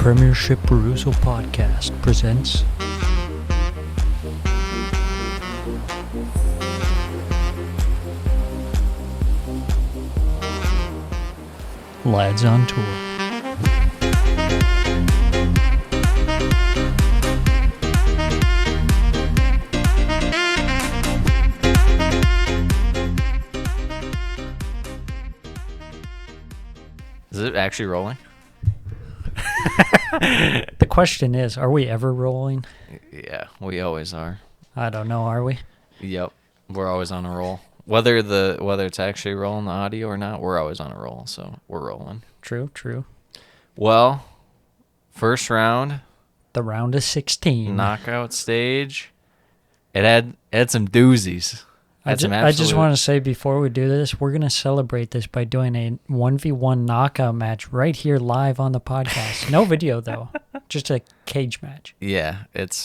Premiership Perusal Podcast presents Lads on Tour. Is it actually rolling? The question is, are we ever rolling? Yeah, we always are. I don't know, are we? Yep, we're always on a roll. Whether it's actually rolling the audio or not, we're always on a roll, so we're rolling. True. Well, first round, The round of 16. knockout stage. It had some doozies. I just want to say before we do this, we're going to celebrate this by doing a 1v1 knockout match right here live on the podcast. No video though, just a cage match. Yeah,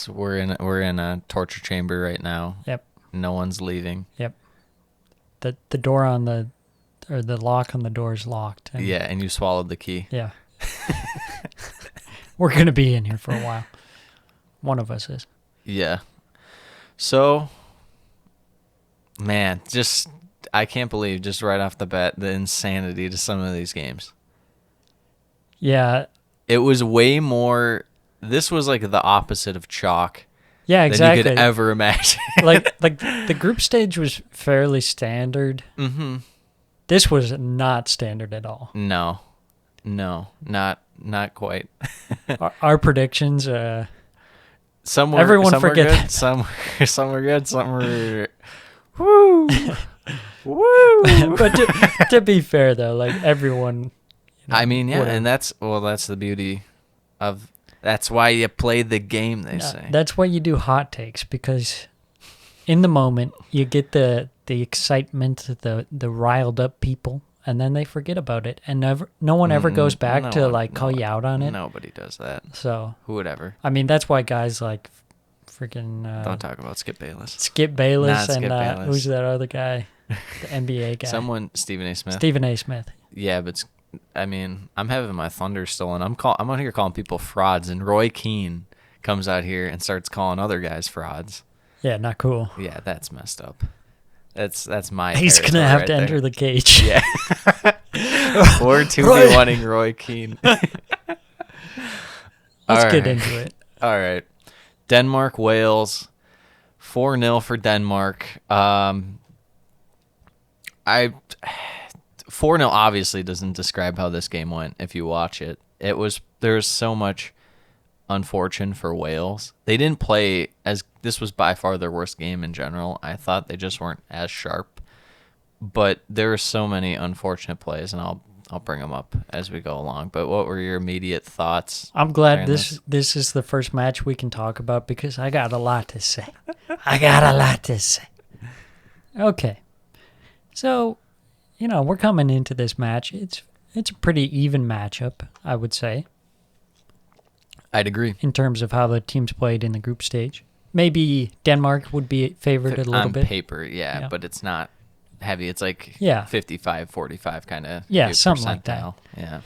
we're in a torture chamber right now. Yep. No one's leaving. Yep. The door on the lock on the door is locked. Yeah, and you swallowed the key. Yeah. We're going to be in here for a while. One of us is. Yeah. So, man, I can't believe just right off the bat the insanity to some of these games. Yeah. It was way more. This was like the opposite of chalk. Yeah, exactly. Than you could ever imagine. like the group stage was fairly standard. Mm-hmm. This was not standard at all. No, not quite. Our predictions. Some everyone were forget good. Some were good. Some were. Woo! Woo! But to be fair, though, like everyone. I mean, yeah, whatever. and that's the beauty of. That's why you play the game. They say. That's why you do hot takes, because in the moment you get the excitement, the riled up people, and then they forget about it, and no one ever goes back to call you out on it. Nobody does that. So who would ever? I mean, that's why guys like freaking don't talk about Skip Bayless. Skip Bayless Not and Skip Bayless. Who's that other guy? The NBA guy. Stephen A. Smith. Stephen A. Smith. Yeah, but I mean, I'm having my thunder stolen. I'm out here calling people frauds, and Roy Keane comes out here and starts calling other guys frauds. Yeah, not cool. Yeah, that's messed up. That's my. He's gonna have to enter the cage. Yeah. Or 2v1ing Roy Keane. Let's get into it. All right. Denmark, Wales, 4-0 for Denmark. 4-0 obviously doesn't describe how this game went if you watch it. There's so much unfortunate for Wales. They didn't play this was by far their worst game in general. I thought they just weren't as sharp. But there were so many unfortunate plays, and I'll bring them up as we go along. But what were your immediate thoughts? I'm glad this is the first match we can talk about, because I got a lot to say. Okay. So, we're coming into this match. It's a pretty even matchup, I would say, I'd agree. in terms of how the teams played in the group stage. Maybe Denmark would be favored a little bit. On paper, yeah, but it's not heavy. It's like 55-45 kind of something like that. Yeah.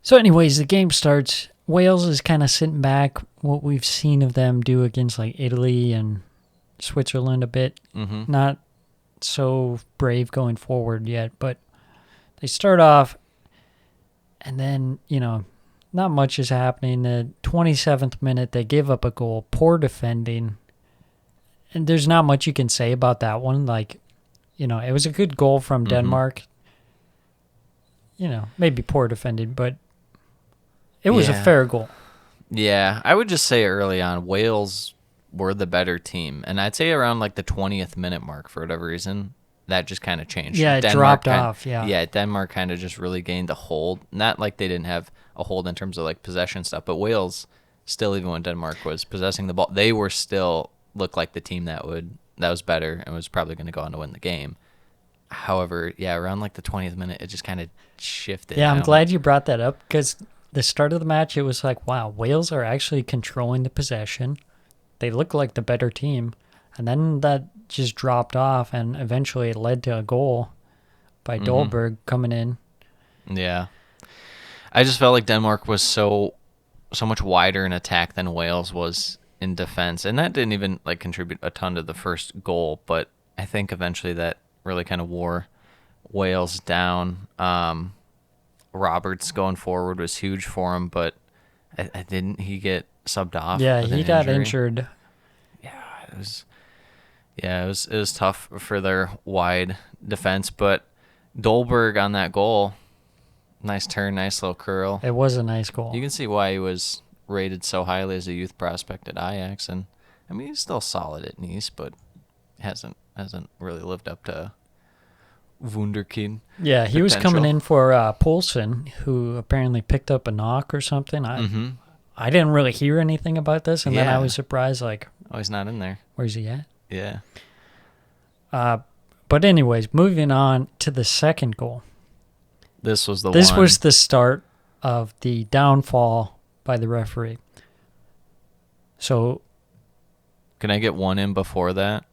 So anyways, the game starts. Wales is kind of sitting back, what we've seen of them do against like Italy and Switzerland a bit. Mm-hmm. Not so brave going forward yet, but they start off, and then, not much is happening. The 27th minute, they give up a goal. Poor defending. And there's not much you can say about that one. Like, it was a good goal from Denmark. Maybe poor defending, but it was a fair goal. Yeah, I would just say early on, Wales were the better team. And I'd say around like the 20th minute mark, for whatever reason, that just kind of changed. Yeah, it dropped off, yeah. Yeah, Denmark kind of just really gained a hold. Not like they didn't have a hold in terms of like possession stuff, but Wales still, even when Denmark was possessing the ball, they were still looked like the team that was better and was probably going to go on to win the game. However, yeah, around like the 20th minute, it just kind of shifted. Yeah, I'm glad you brought that up, because the start of the match, it was like, wow, Wales are actually controlling the possession. They look like the better team. And then that just dropped off, and eventually it led to a goal by Dolberg coming in. Yeah. I just felt like Denmark was so so much wider in attack than Wales was in defense, and that didn't even like contribute a ton to the first goal. But I think eventually that really kind of wore Wales down. Roberts going forward was huge for him, but I didn't he get subbed off? Yeah, with he an got injury? injured. It was it was tough for their wide defense, but Dolberg on that goal, nice turn, nice little curl. It was a nice goal. You can see why he was rated so highly as a youth prospect at Ajax, and I mean he's still solid at Nice, but hasn't really lived up to Wunderkind. Yeah, he was potential. coming in for Poulsen, who apparently picked up a knock or something. I didn't really hear anything about this, and then I Yeah. was surprised, like, Oh, he's not in there. where's he at? Yeah. But anyways, moving on to the second goal. This was the This one. was the start of the downfall by the referee. So, Can I get one in before that?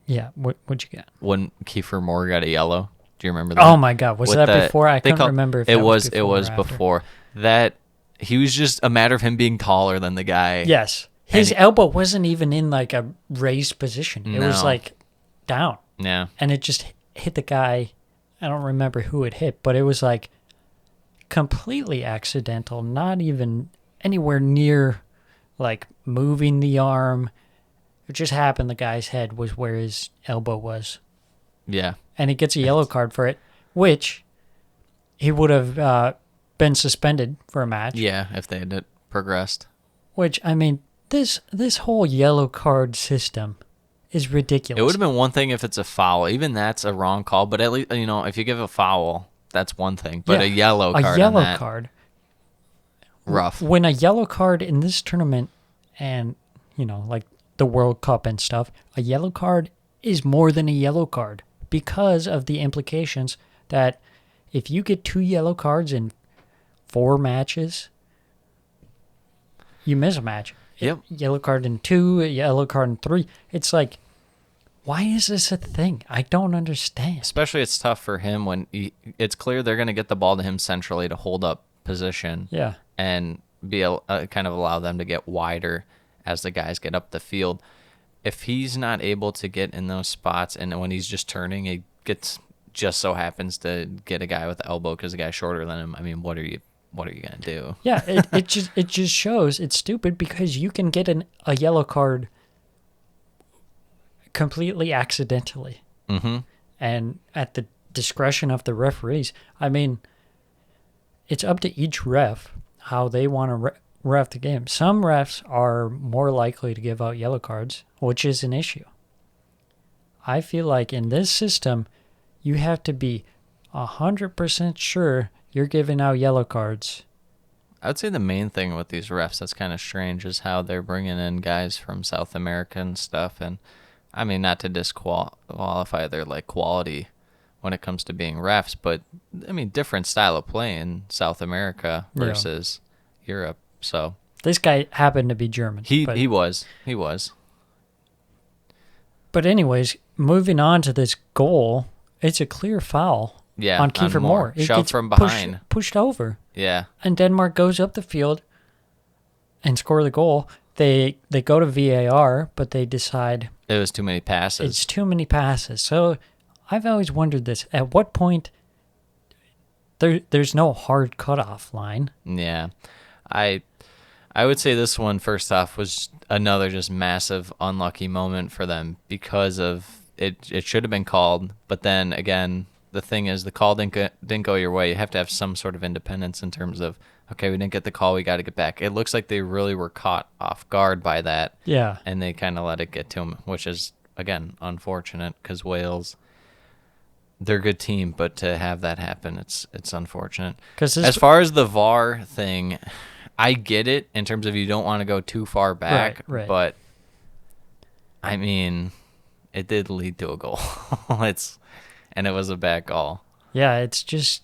yeah, what'd you get? When Kiefer Moore got a yellow. Do you remember that? Oh my God, was With that the- before? I they couldn't call- remember if it that was. before It was or after. before that. He was just a matter of him being taller than the guy. Yes. His And- elbow wasn't even in like a raised position. It was No. like down. Yeah. And it just hit the guy. I don't remember who it hit, but it was like completely accidental, not even anywhere near like moving the arm. It just happened the guy's head was where his elbow was. Yeah. And he gets a yellow card for it, which he would have been suspended for a match. Yeah. If they had progressed. Which, I mean, this whole yellow card system is ridiculous. It would have been one thing if it's a foul. Even that's a wrong call. But at least if you give a foul, that's one thing. But Yeah, a yellow card. A yellow on that, card. rough. When a yellow card in this tournament and, like the World Cup and stuff, a yellow card is more than a yellow card because of the implications that if you get 2 yellow cards in 4 matches, you miss a match. Yep. Yellow card in 2, a yellow card in 3. It's like, why is this a thing? I don't understand. Especially it's tough for him when it's clear they're going to get the ball to him centrally to hold up position. Yeah. And be kind of allow them to get wider as the guys get up the field. If he's not able to get in those spots, and when he's just turning, he just so happens to get a guy with the elbow because the guy's shorter than him. I mean, what are you gonna do? Yeah, it just shows it's stupid because you can get a yellow card completely accidentally, and at the discretion of the referees. I mean, it's up to each ref how they want to ref the game. Some refs are more likely to give out yellow cards, which is an issue. I feel like in this system, you have to be 100% sure you're giving out yellow cards. I would say the main thing with these refs that's kind of strange is how they're bringing in guys from South America and stuff. And I mean, not to disqualify their like quality when it comes to being refs, but I mean, different style of play in South America versus Europe. So This guy happened to be German. he but, was. But anyways, moving on to this goal, it's a clear foul Yeah, on Kiefer Moore. It Shoved gets from behind. pushed over. Yeah. And Denmark goes up the field and score the goal. They go to VAR, but they decide It was too many passes. it's too many passes. So I've always wondered this. At what point there's no hard cutoff line? Yeah. I would say this one, first off, was another just massive unlucky moment for them because of it. It should have been called, but then again, the thing is, the call didn't go your way. You have to have some sort of independence in terms of, okay, we didn't get the call, we got to get back. It looks like they really were caught off guard by that, Yeah. and they kind of let it get to them, which is, again, unfortunate because Wales, they're a good team, but to have that happen, it's unfortunate. As far as the VAR thing, I get it in terms of you don't want to go too far back, Right. but I mean, it did lead to a goal. And it was a bad call. Yeah, it's just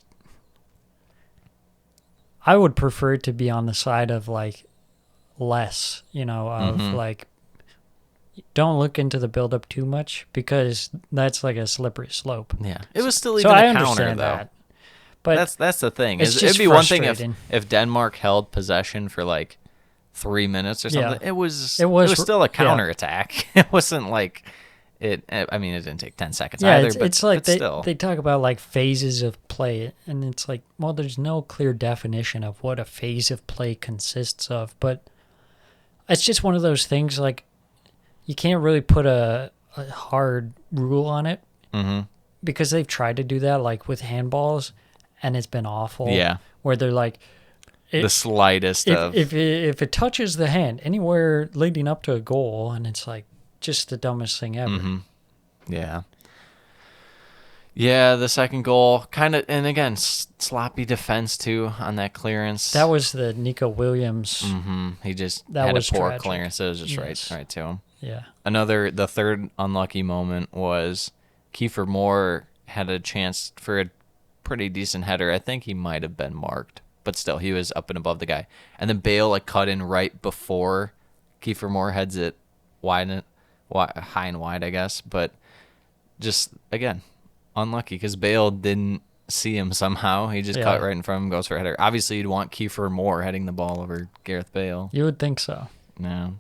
I would prefer it to be on the side of like less, of like don't look into the build up too much because that's like a slippery slope. Yeah, it was still So even I a counter understand though. that. But That's the thing. it's It'd just be one thing frustrating. if Denmark held possession for like 3 minutes or Yeah. something. It was It was still a yeah. counterattack. It wasn't like it. I mean, it didn't take 10 seconds Yeah, either. it's like still, they talk about like phases of play, and it's like, well, there's no clear definition of what a phase of play consists of, but it's just one of those things like you can't really put a hard rule on it mm-hmm. because they've tried to do that like with handballs, and it's been awful. Yeah, where they're like, the slightest of if it touches the hand anywhere leading up to a goal, and it's like just the dumbest thing ever. mm-hmm. Yeah. Yeah, the second goal, kind of, and again, sloppy defense too on that clearance. That was the Nico Williams. Mm-hmm. He just That had was a poor tragic. clearance. It was just Yes. right to him. Yeah. The third unlucky moment was Kiefer Moore had a chance for a pretty decent header. I think he might have been marked, but still, he was up and above the guy. And then Bale like cut in right before Kiefer Moore heads it high and wide, I guess. But just again, unlucky because Bale didn't see him somehow. He just cut right in front of him, goes for a header. Obviously, you'd want Kiefer Moore heading the ball over Gareth Bale. You would think so. No.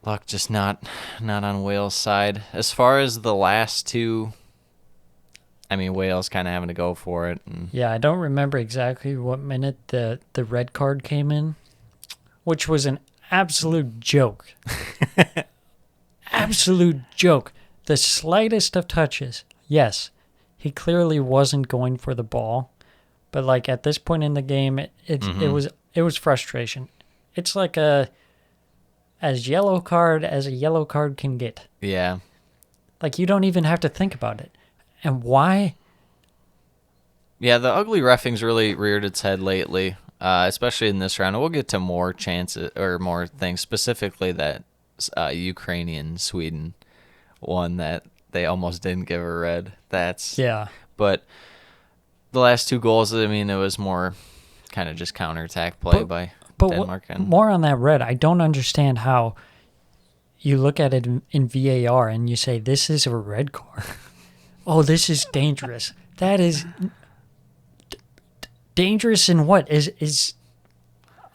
Luck just not on Wales' side. As far as the last two, I mean, Wales kind of having to go for it. And Yeah, I don't remember exactly what minute the red card came in, which was an absolute joke. Absolute joke. The slightest of touches. Yes, he clearly wasn't going for the ball, but like at this point in the game, it was frustration. It's like as yellow card as a yellow card can get. yeah. Like you don't even have to think about it. And why? Yeah, the ugly reffing's really reared its head lately, especially in this round. And we'll get to more chances or more things, specifically that Ukrainian-Sweden one that they almost didn't give a red. But the last two goals, I mean, it was more kind of just counterattack play by Denmark. More on that red, I don't understand how you look at it in VAR and you say, this is a red card. Oh, this is dangerous. That is dangerous in what?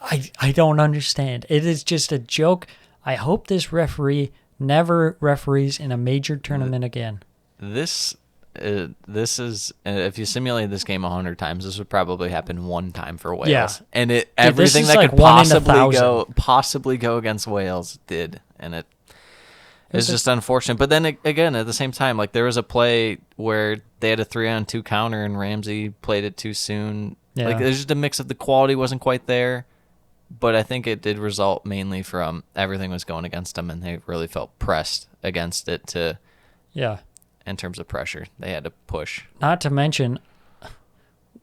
I don't understand. It is just a joke. I hope this referee never referees in a major tournament again. This is if you simulate this game 100 times, this would probably happen one time for Wales. Yeah. And everything that like could one in 1,000. possibly go against Wales did, and it's just unfortunate. But then again, at the same time, like there was a play where they had a 3-on-2 counter and Ramsey played it too soon. Yeah. Like there's just a mix of the quality wasn't quite there. But I think it did result mainly from everything was going against them, and they really felt pressed against it in terms of pressure. They had to push. Not to mention,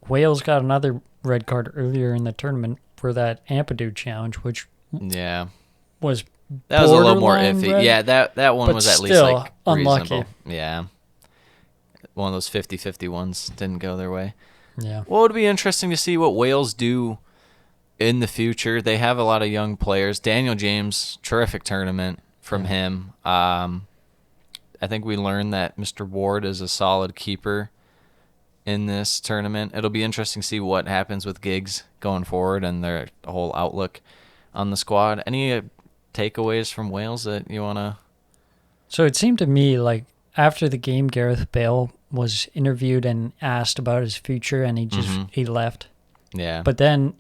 Wales got another red card earlier in the tournament for that Ampadu challenge, which was that was a little more borderline iffy. red, Yeah, that one but was at least still like unlucky. reasonable. Yeah. One of those 50-50 ones didn't go their way. Yeah. Well, it would be interesting to see what Wales do in the future. They have a lot of young players. Daniel James, terrific tournament from him. I think we learned that Mr. Ward is a solid keeper in this tournament. It'll be interesting to see what happens with Giggs going forward and their whole outlook on the squad. Any takeaways from Wales that you want to? So it seemed to me like after the game, Gareth Bale was interviewed and asked about his future, and he left. Yeah. But then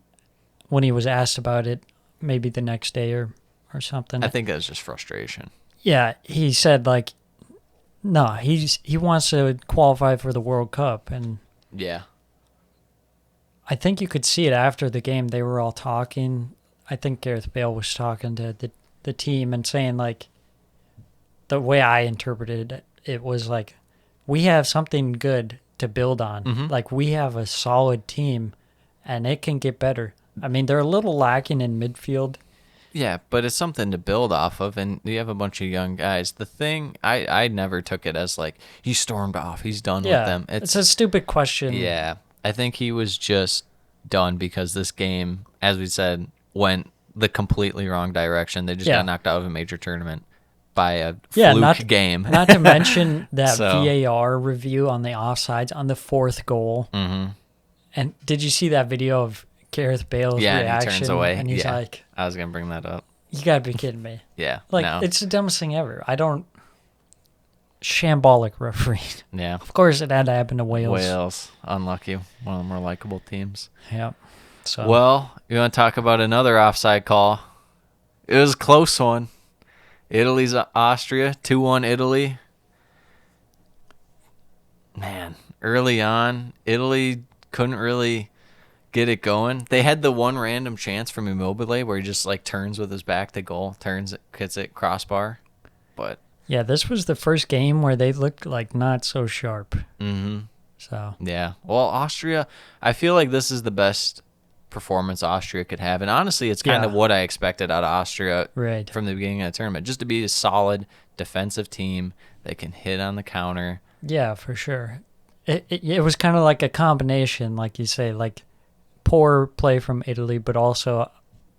when he was asked about it, maybe the next day or something, I think that was just frustration. Yeah, he said like, no, he wants to qualify for the World Cup, and yeah, I think you could see it after the game. They were all talking. I think Gareth Bale was talking to the team and saying like, the way I interpreted it was like, we have something good to build on. Mm-hmm. Like we have a solid team, and it can get better. I mean, they're a little lacking in midfield. Yeah, but it's something to build off of, and you have a bunch of young guys. The thing, I never took it as like, he stormed off, he's done with them. It's a stupid question. Yeah, I think he was just done because this game, as we said, went the completely wrong direction. They just got knocked out of a major tournament by a fluke game. Not to mention that So, VAR review on the offsides on the fourth goal. Mm-hmm. And did you see that video of Gareth Bale's Yeah, and he reaction, turns away. and he's Yeah. like, I was gonna bring that up. "You gotta be kidding me!" Yeah. Like, No. it's the dumbest thing ever. I don't shambolic referee. Yeah. Of course, it had to happen to Wales. Wales, unlucky. One of the more likable teams. Yeah. So Well, you want to talk about another offside call? It was a close one. Italy's Austria, 2-1 Italy. Man, early on, Italy couldn't really get it going. They had the one random chance from Immobile where he just like turns with his back to goal, turns, hits it crossbar. But yeah, this was the first game where they looked like not so sharp. So yeah, well, Austria, I feel like this is the best performance Austria could have, and honestly, it's kind of what I expected out of Austria from the beginning of the tournament, just to be a solid defensive team that can hit on the counter. Yeah, for sure. It was kind of like a combination, like you say, like poor play from Italy, but also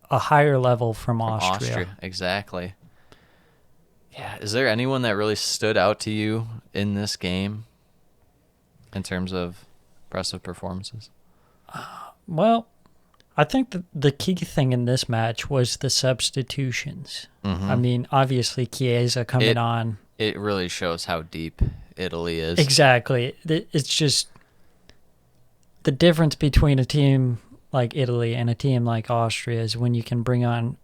a higher level from Austria. Exactly. Yeah, is there anyone that really stood out to you in this game in terms of impressive performances? Well, I think the key thing in this match was the substitutions. I mean, obviously Chiesa coming on. It really shows how deep Italy is. Exactly. It's just the difference between a team like Italy and a team like Austria is when you can bring on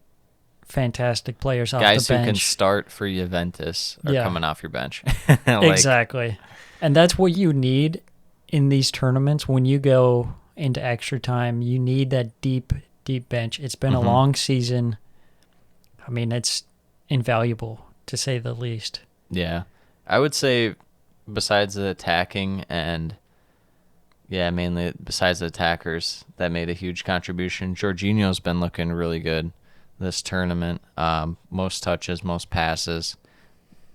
fantastic players off the bench. Guys who can start for Juventus are coming off your bench. Exactly. And that's what you need in these tournaments. When you go into extra time, you need that deep bench. It's been a long season. I mean, it's invaluable, to say the least. Yeah. I would say besides the attacking and, mainly besides the attackers that made a huge contribution, Jorginho's been looking really good this tournament. Most touches, most passes,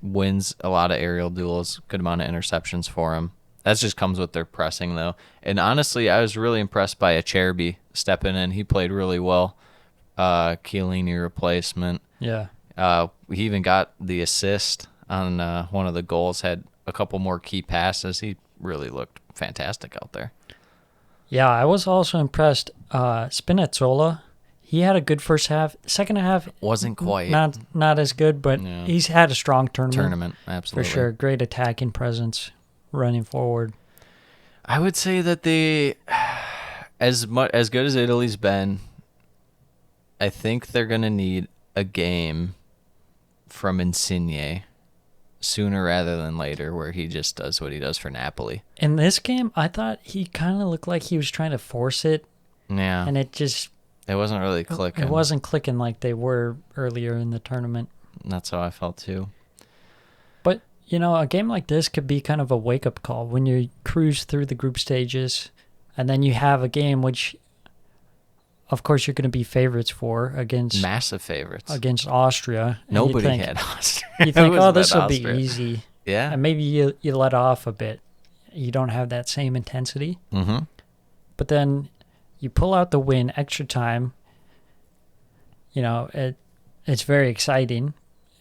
wins a lot of aerial duels, good amount of interceptions for him. That just comes with their pressing, though. And honestly, I was really impressed by Acerbi stepping in. He played really well. Chiellini replacement. Yeah. He even got the assist on one of the goals, had a couple more key passes. He really looked fantastic out there. Yeah, I was also impressed. Spinazzola, he had a good first half. Second half wasn't quite not as good, but he's had a strong tournament. Absolutely. For sure. Great attacking presence running forward. I would say that they, as good as Italy's been, I think they're going to need a game from Insigne sooner rather than later, where he just does what he does for Napoli. In this game, I thought he kind of looked like he was trying to force it. Yeah. And it wasn't really clicking. It wasn't clicking like they were earlier in the tournament. That's how I felt too. But, a game like this could be kind of a wake-up call when you cruise through the group stages, and then you have a game which, of course, you're going to be favorites for against... Massive favorites. Against Austria. Nobody had Austria. You think, this will be easy. Yeah. And maybe you let off a bit. You don't have that same intensity. Mm-hmm. But then you pull out the win, extra time. It's very exciting.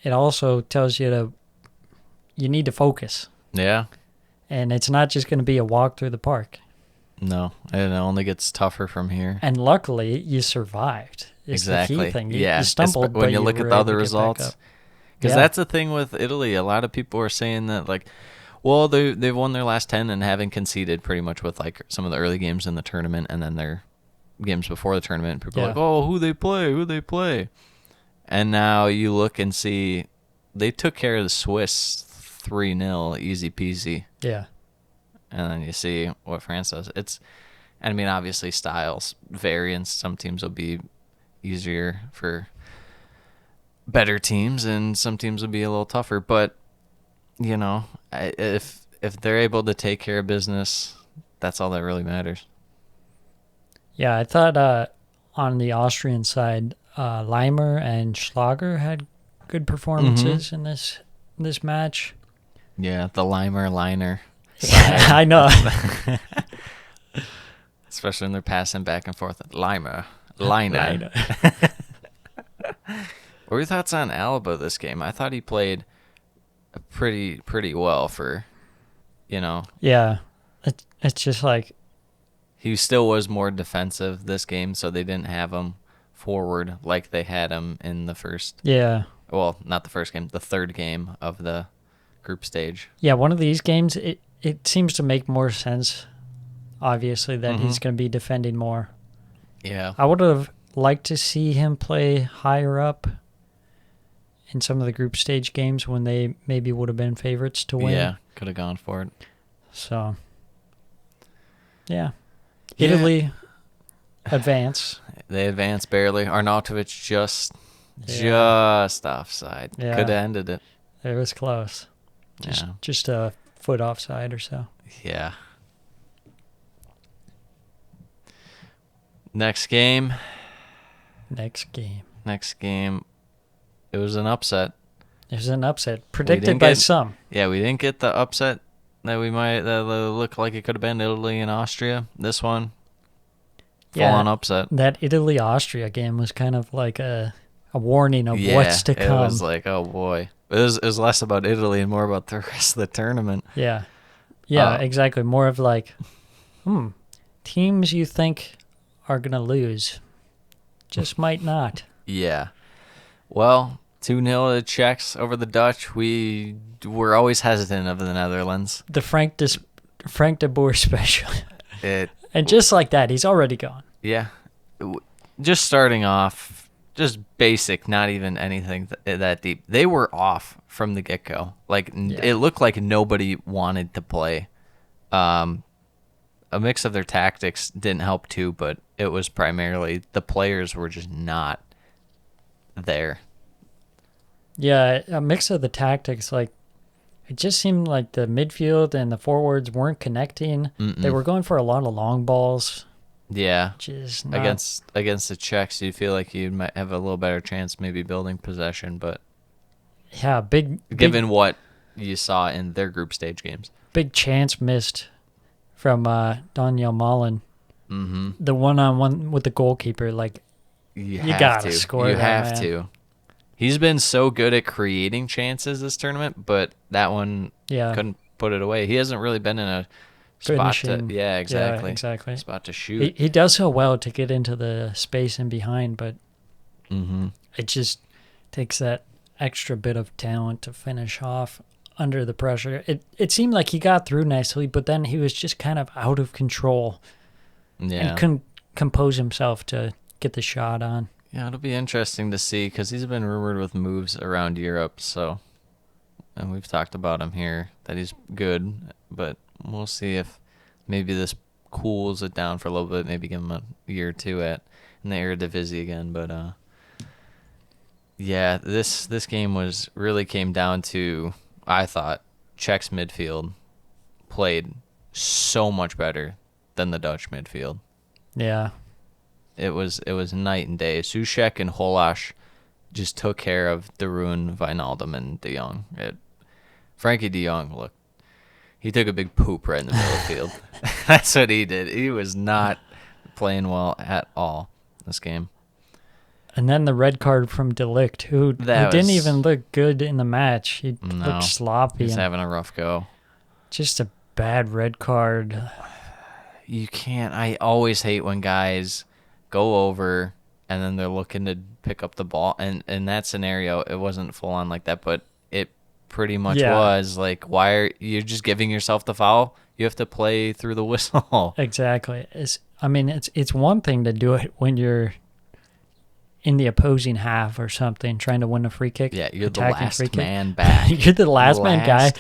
It also tells you you need to focus. Yeah. And it's not just going to be a walk through the park. No, it only gets tougher from here. And luckily, you survived. It's exactly. The key thing. You stumbled, when but you look at the other results. Because that's the thing with Italy. A lot of people are saying that, they've won their last 10 and haven't conceded pretty much with, some of the early games in the tournament and then their games before the tournament. People are like, oh, who they play. And now you look and see they took care of the Swiss 3-0, easy peasy. Yeah. And then you see what France does. Obviously styles vary, and some teams will be easier for better teams, and some teams will be a little tougher. But, if they're able to take care of business, that's all that really matters. Yeah, I thought on the Austrian side, Leimer and Schlager had good performances in this match. Yeah, the Leimer liner. Yeah, I know. Especially when they're passing back and forth. Liner. What were your thoughts on Alaba this game? I thought he played pretty well for, Yeah, it's just like He still was more defensive this game, so they didn't have him forward like they had him in the first. Yeah. Well, not the first game, the third game of the group stage. Yeah, one of these games, it seems to make more sense, obviously, that he's going to be defending more. Yeah. I would have liked to see him play higher up in some of the group stage games when they maybe would have been favorites to win. Yeah, could have gone for it. So, yeah. Yeah. Italy advance. They advanced barely. Arnautovic just offside. Yeah. Could have ended it. It was close. Just a foot offside or so. Yeah. Next game. It was an upset. It was an upset predicted by some. Yeah, we didn't get the upset that looked like it could have been Italy and Austria. This one, full-on upset. That Italy-Austria game was kind of like a warning of what's to come. It was like, oh boy. It was less about Italy and more about the rest of the tournament. Yeah. Yeah, exactly. More of like, teams you think are going to lose just might not. Yeah. Well, 2-0 the Czechs over the Dutch. We were always hesitant of the Netherlands. The Frank de Boer special. And just like that, he's already gone. Yeah. Just starting off, just basic, not even anything that deep. They were off from the get-go. It looked like nobody wanted to play. A mix of their tactics didn't help too, but it was primarily the players were just not there. Yeah, a mix of the tactics. Like, it just seemed like the midfield and the forwards weren't connecting. They were going for a lot of long balls. Yeah. Just against the Czechs, you feel like you might have a little better chance maybe building possession, but yeah, given what you saw in their group stage games. Big chance missed from Daniel Malin. The one-on-one with the goalkeeper, like, you gotta score. You have to. He's been so good at creating chances this tournament, but that one couldn't put it away. He hasn't really been in a spot to exactly. Spot to shoot. He does so well to get into the space and behind, but it just takes that extra bit of talent to finish off under the pressure. It seemed like he got through nicely, but then he was just kind of out of control and couldn't compose himself to get the shot on. Yeah, it'll be interesting to see because he's been rumored with moves around Europe. And we've talked about him here that he's good, but we'll see if maybe this cools it down for a little bit. Maybe give him a year or two in the Eredivisie again. But this game really came down to, I thought, Czech's midfield played so much better than the Dutch midfield. Yeah. It was night and day. Soucek and Holash just took care of De Roon, Wijnaldum, and De Jong. Frankie De Jong, he took a big poop right in the middle of the field. That's what he did. He was not playing well at all this game. And then the red card from De Ligt, who didn't even look good in the match. He looked sloppy. He's having a rough go. Just a bad red card. You can't. I always hate when guys go over and then they're looking to pick up the ball. And in that scenario, it wasn't full on like that, but it pretty much was. Like, why are you just giving yourself the foul? You have to play through the whistle. Exactly. It's one thing to do it when you're in the opposing half or something, trying to win a free kick. Yeah, you're the last man back. You're the last man guy.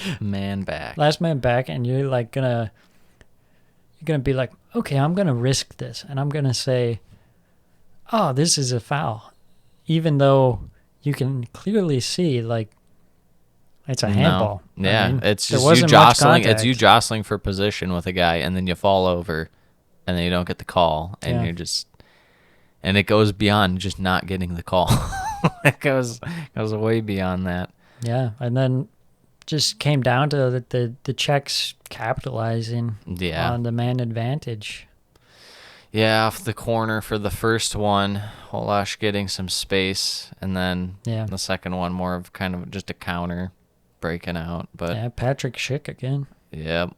Last man back, and you're like gonna be like, okay, I'm gonna risk this, and I'm gonna say, oh, this is a foul, even though you can clearly see like it's a handball. Yeah, it's just you jostling. It's you jostling for position with a guy, and then you fall over, and then you don't get the call, and you're just. And it goes beyond just not getting the call. It goes way beyond that. Yeah, and then just came down to the Czechs capitalizing on the man advantage. Yeah, off the corner for the first one, Holash getting some space, and then the second one more of kind of just a counter breaking out. But Patrick Schick again. Yep,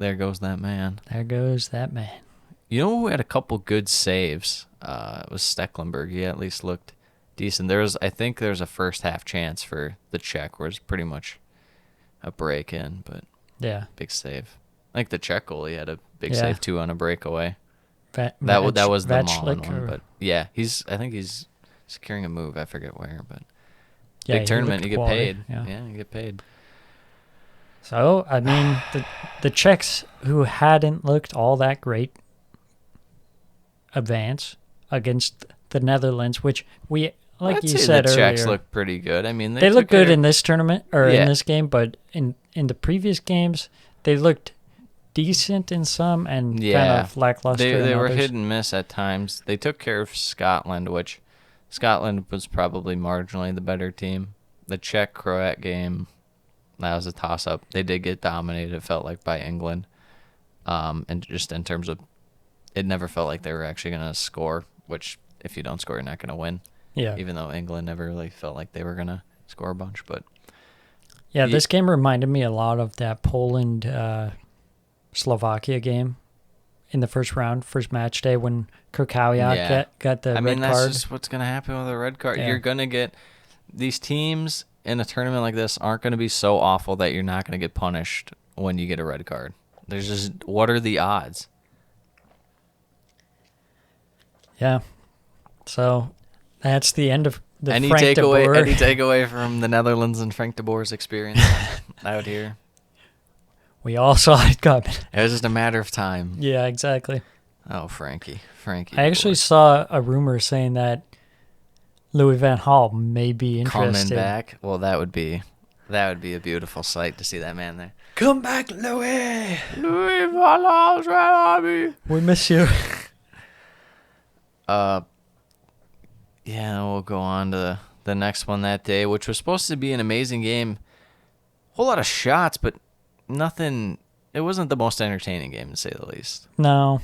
there goes that man. There goes that man. You know who had a couple good saves? It was Stecklenburg. He at least looked decent. I think there was a first half chance for the Czech where it's pretty much a break in, but Yeah. big save. I think the Czech goalie had a big Yeah. save too on a breakaway. That was the Mullen Vachlik, one, or but yeah, I think he's securing a move. I forget where, but yeah, big tournament, looked you get quality. paid. Yeah. You get paid. So I mean, the Czechs, who hadn't looked all that great, advance against the Netherlands, which we, like I'd you say said the earlier, Czechs look pretty good. I mean, they look took good care- in this tournament or in Yeah. this game, but in the previous games, they looked decent in some and kind Yeah. of lackluster They in were others. hit and miss at times. They took care of Scotland, which Scotland was probably marginally the better team. The Czech-Croat game, that was a toss-up. They did get dominated, it felt like, by England. And just in terms of, it never felt like they were actually going to score, which if you don't score, you're not going to win. Yeah. Even though England never really felt like they were going to score a bunch. But Yeah, this game reminded me a lot of that Poland Slovakia game in the first round, first match day when Krkowiak got the red that's card. just what's going to happen with a red card. Yeah. You're going to get these teams in a tournament like this aren't going to be so awful that you're not going to get punished when you get a red card. There's just, what are the odds? Yeah. So that's the end of the Any Frank de Boer. takeaway from the Netherlands and Frank de Boer's experience out here? We all saw it coming. It was just a matter of time. Yeah, exactly. Oh, Frankie. I actually saw a rumor saying that Louis van Gaal may be interested. coming back. Well, that would be a beautiful sight to see that man there. Come back, Louis. Louis van Gaal's Red Army. We miss you. Yeah, we'll go on to the next one that day, which was supposed to be an amazing game. Whole lot of shots, but nothing. It wasn't the most entertaining game, to say the least. No.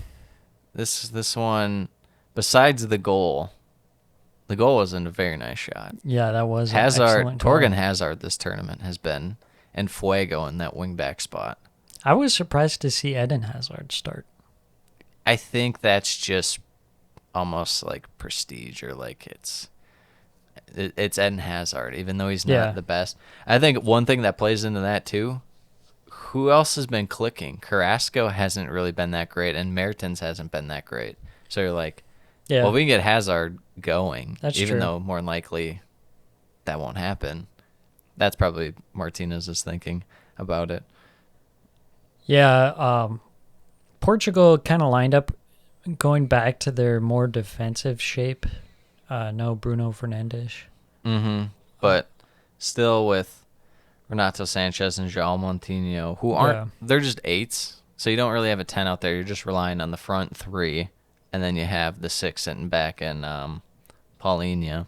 This one, besides the goal wasn't a very nice shot. Yeah, that was Hazard, an excellent goal. Torgan Hazard this tournament has been, and Fuego in that wingback spot. I was surprised to see Eden Hazard start. I think that's just almost like prestige, or like it's Eden Hazard, even though he's not the best. I think one thing that plays into that too, who else has been clicking? Carrasco hasn't really been that great, and Mertens hasn't been that great. So you're like, Yeah. well, we can get Hazard going, That's even true. though more than likely that won't happen. That's probably Martinez's thinking about it. Yeah, Portugal kind of lined up going back to their more defensive shape. No Bruno Fernandes. Mm-hmm. But still with Renato Sanchez and João Montinho, who aren't, they're just eights. So you don't really have a 10 out there. You're just relying on the front three. And then you have the 6 sitting back in Paulinho.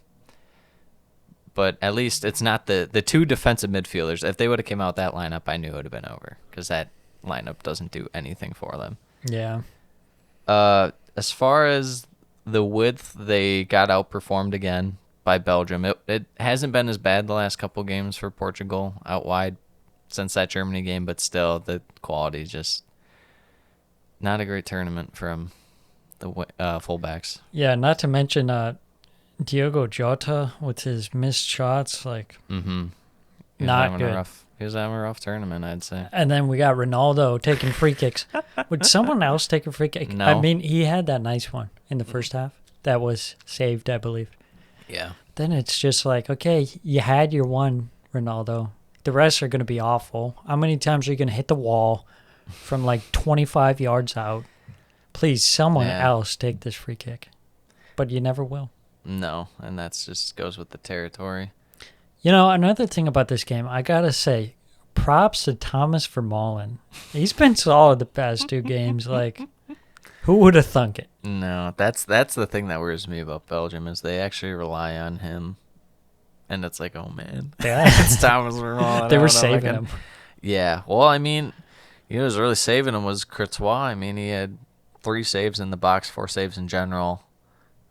But at least it's not the two defensive midfielders. If they would have came out with that lineup, I knew it would have been over. Because that lineup doesn't do anything for them. Yeah. As far as the width, they got outperformed again by Belgium. It hasn't been as bad the last couple games for Portugal out wide since that Germany game, but still the quality just not a great tournament from the fullbacks. Yeah, not to mention Diogo Jota with his missed shots, like Mm-hmm. not good. He was having a rough tournament, I'd say. And then we got Ronaldo taking free kicks. Would someone else take a free kick? No. I mean, he had that nice one in the first half that was saved, I believe. Yeah. Then it's just like, okay, you had your one, Ronaldo. The rest are going to be awful. How many times are you going to hit the wall from like 25 yards out? Please, someone else take this free kick. But you never will. No, and that's just goes with the territory. You know, another thing about this game, I got to say, props to Thomas Vermaelen. He's been solid the past two games. Like, who would have thunk it? No, that's the thing that worries me about Belgium is they actually rely on him. And it's like, oh, man. Yeah. It's Thomas Vermaelen. They were saving him. Yeah. Well, I mean, you know, who was really saving him was Courtois. I mean, he had 3 saves in the box, 4 saves in general.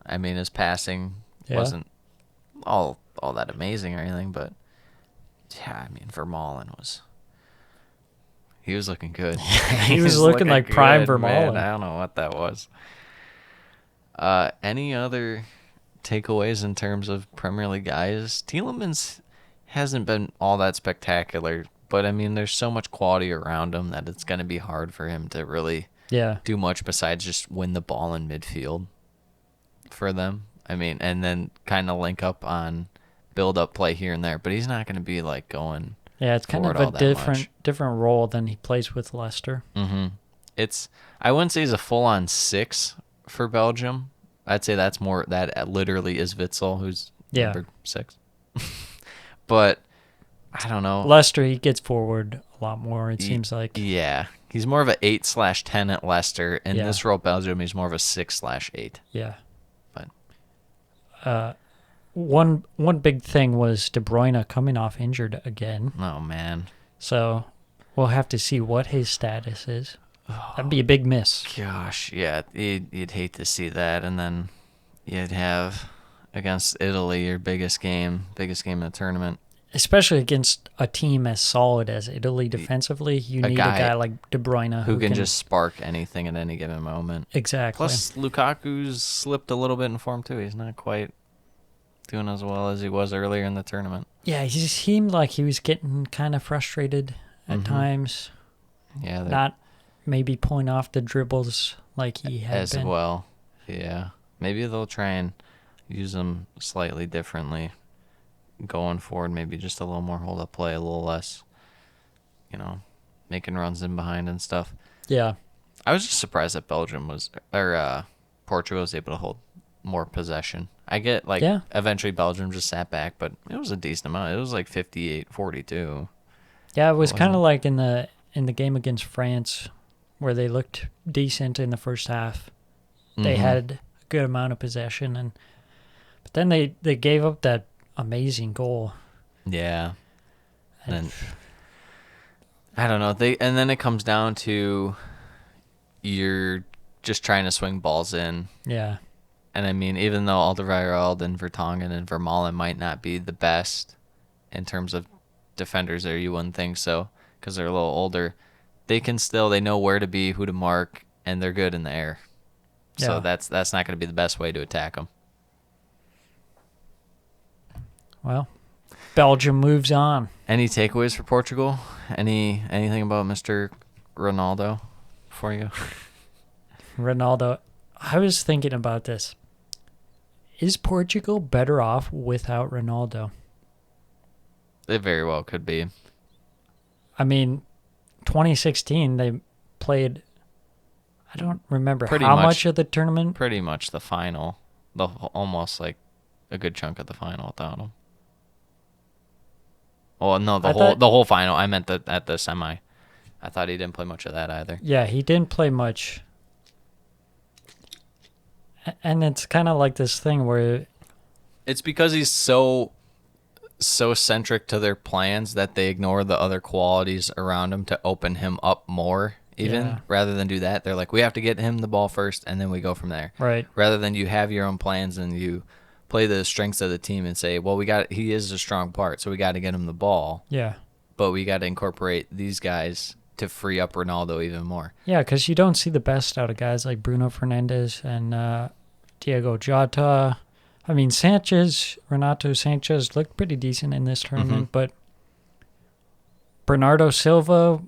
I mean, his passing wasn't all that amazing or anything, but yeah, I mean, Vermaelen He was looking good. He was looking like prime good, man. Vermaelen. I don't know what that was. Any other takeaways in terms of Premier League guys? Tielemans hasn't been all that spectacular, but I mean, there's so much quality around him that it's going to be hard for him to really do much besides just win the ball in midfield for them. I mean, and then kind of link up on build-up play here and there, but he's not going to be like going. Yeah, it's kind of a different role than he plays with Leicester. Mm-hmm. I wouldn't say he's a full-on 6 for Belgium. I'd say that's more, that literally is Witsel, who's number 6. But I don't know. Leicester, he gets forward a lot more, it seems like. Yeah. He's more of a 8/10 at Leicester. In this role, Belgium, he's more of a 6/8. Yeah. But one big thing was De Bruyne coming off injured again. Oh, man. So we'll have to see what his status is. That'd be a big miss. Gosh, yeah. You'd hate to see that. And then you'd have against Italy your biggest game in the tournament. Especially against a team as solid as Italy defensively, you need a guy like De Bruyne who can just spark anything at any given moment. Exactly. Plus, Lukaku's slipped a little bit in form too. He's not quite doing as well as he was earlier in the tournament. Yeah, he seemed like he was getting kind of frustrated at times. Yeah, not maybe pulling off the dribbles like he had as been. well. Yeah, maybe they'll try and use him slightly differently going forward. Maybe just a little more hold up play, a little less, making runs in behind and stuff. Yeah, I was just surprised that Portugal was able to hold more possession. I get eventually Belgium just sat back, but it was a decent amount. It was like 58-42. Yeah, it was kind of like in the game against France where they looked decent in the first half. They had a good amount of possession, but then they gave up that amazing goal. Yeah. And I don't know. And then it comes down to you're just trying to swing balls in. Yeah. And I mean, even though Alderweireld and Vertonghen and Vermaelen might not be the best in terms of defenders there, you wouldn't think so because they're a little older. They know where to be, who to mark, and they're good in the air. So that's not going to be the best way to attack them. Well, Belgium moves on. Any takeaways for Portugal? Anything about Mr. Ronaldo for you? Ronaldo. I was thinking about this. Is Portugal better off without Ronaldo? It very well could be. I mean, 2016 they played, I don't remember how much of the tournament. Pretty much the final. Almost like a good chunk of the final without him. Oh no, the whole final. I meant at the semi. I thought he didn't play much of that either. Yeah, he didn't play much. And it's kind of like this thing where it's because he's so centric to their plans that they ignore the other qualities around him to open him up more. Rather than do that, they're like, we have to get him the ball first, and then we go from there. Right. Rather than you have your own plans and you play the strengths of the team and say, well, he is a strong part, so we got to get him the ball. Yeah. But we got to incorporate these guys to free up Ronaldo even more. Yeah, because you don't see the best out of guys like Bruno Fernandes and Diego Jota. I mean, Renato Sanchez looked pretty decent in this tournament, but Bernardo Silva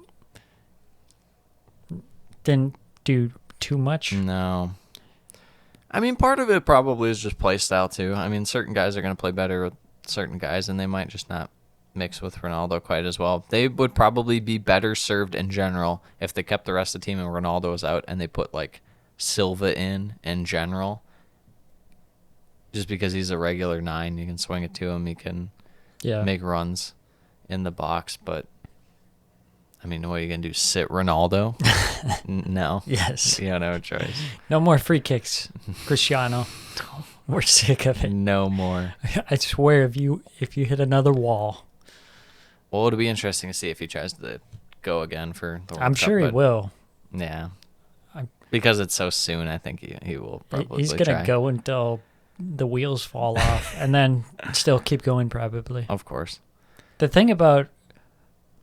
didn't do too much. No. I mean, part of it probably is just play style, too. I mean, certain guys are going to play better with certain guys, and they might just not mix with Ronaldo quite as well. They would probably be better served in general if they kept the rest of the team and Ronaldo was out and they put, Silva in general. Just because he's a regular 9, you can swing it to him. He can make runs in the box, but I mean, what are you going to do? Sit Ronaldo? No. Yes. You don't have a choice. No more free kicks, Cristiano. We're sick of it. No more. I swear, if you hit another wall. Well, it'll be interesting to see if he tries to go again for the World Cup. I'm sure he will. Yeah. Because it's so soon, I think he will probably He's going to go until the wheels fall off and then still keep going probably. Of course. The thing about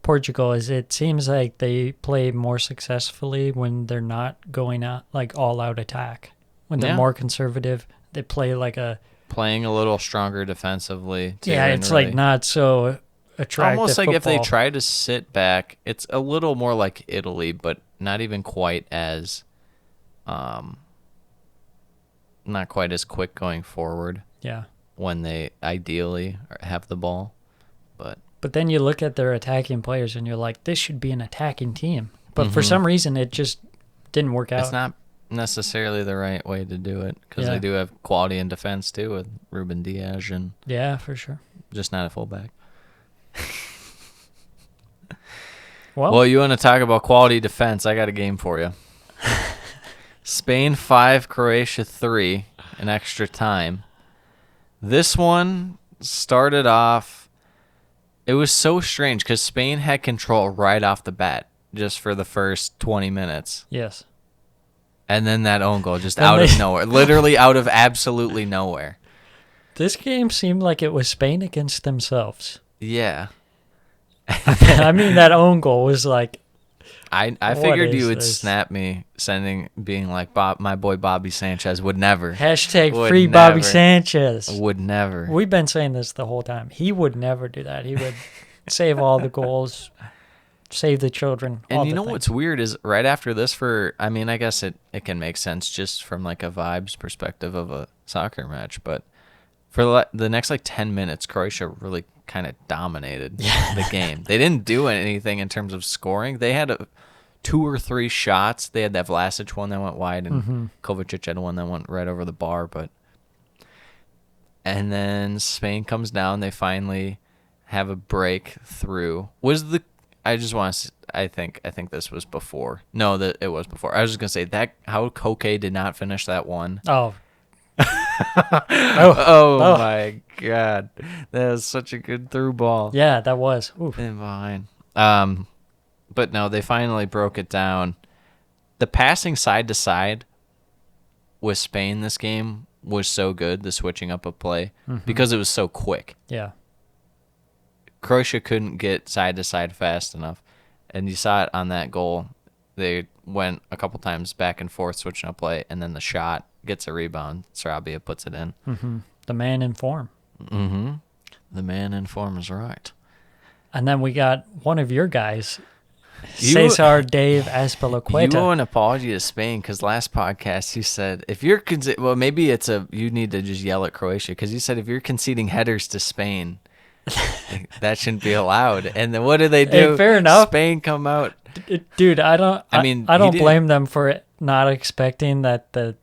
Portugal is it seems like they play more successfully when they're not going out like all out attack. When they're Yeah. more conservative, they play like a Playing a little stronger defensively too. yeah. And It's really, like not so attractive. almost like if they football. try to sit back, it's a little more like Italy, but not even quite as, not quite as quick going forward Yeah. when they ideally have the ball. But then you look at their attacking players and you're like, this should be an attacking team. But for Mhm. some reason, it just didn't work out. It's not necessarily the right way to do it because Yeah. they do have quality in defense too with Ruben Diaz and Yeah, for sure. just not a fullback. Well, Well, you want to talk about quality defense? I got a game for you. Spain 5, Croatia 3 in extra time. This one started off. It was so strange because Spain had control right off the bat just for the first 20 minutes. yes. And then that own goal just Then out they- of nowhere. Literally out of absolutely nowhere. This game seemed like it was Spain against themselves. Yeah. I mean, that own goal was like, I What figured you is would this? snap me being like, my boy Bobby Sanchez would never. hashtag Would free Bobby never. Sanchez. Would never. We've been saying this the whole time. He would never do that. He would save all the goals, save the children. all And you the know things. what's weird is right after this I guess it can make sense just from like a vibes perspective of a soccer match, but for the next like 10 minutes, Croatia really kind of dominated the game. They didn't do anything in terms of scoring. They had 2 or 3 shots. They had that Vlasic one that went wide and Kovacic had one that went right over the bar, and then Spain comes down. They finally have a breakthrough. I think this was before. No, that it was before. I was just gonna say that how Koke did not finish that one. Oh, Oh my god, that was such a good through ball. yeah, that was. Oof. In behind. But no, they finally broke it down. The passing side to side with Spain this game was so good. The switching up of play because it was so quick. Yeah. Croatia couldn't get side to side fast enough, and you saw it on that goal. They went a couple times back and forth switching up play, and then the shot gets a rebound. Sarabia puts it in. The man in form. The man in form is right. And then we got one of your guys, You- Cesar Dave You Azpilicueta. owe an apology to Spain because last podcast you said if you're well, maybe you need to just yell at Croatia because you said if you're conceding headers to Spain, that shouldn't be allowed. And then what do they do? Hey, fair enough. Spain come out. Dude, I don't I mean, I he don't didn't- blame them for not expecting that the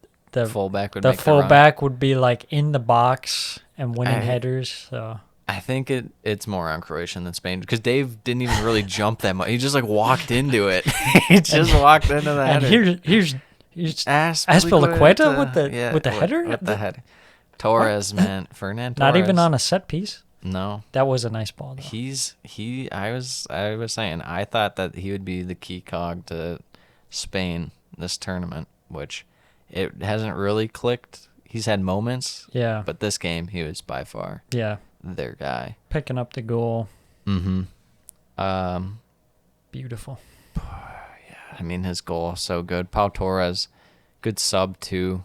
Fullback would the make the run. fullback would be like in the box and winning I- headers. So I think it's more on Croatian than Spain because Dave didn't even really jump that much. He just like walked into it. He just walked into the and header. here's Azpilicueta with the header? With the header. Torres, man, Fernand Torres. not even on a set piece. No. That was a nice ball though. I was saying I thought that he would be the key cog to Spain this tournament, which it hasn't really clicked. He's had moments, Yeah. but this game he was by far Yeah. their guy. Picking up the goal. Mm-hmm. Beautiful. I mean his goal so good. Pau Torres, good sub too.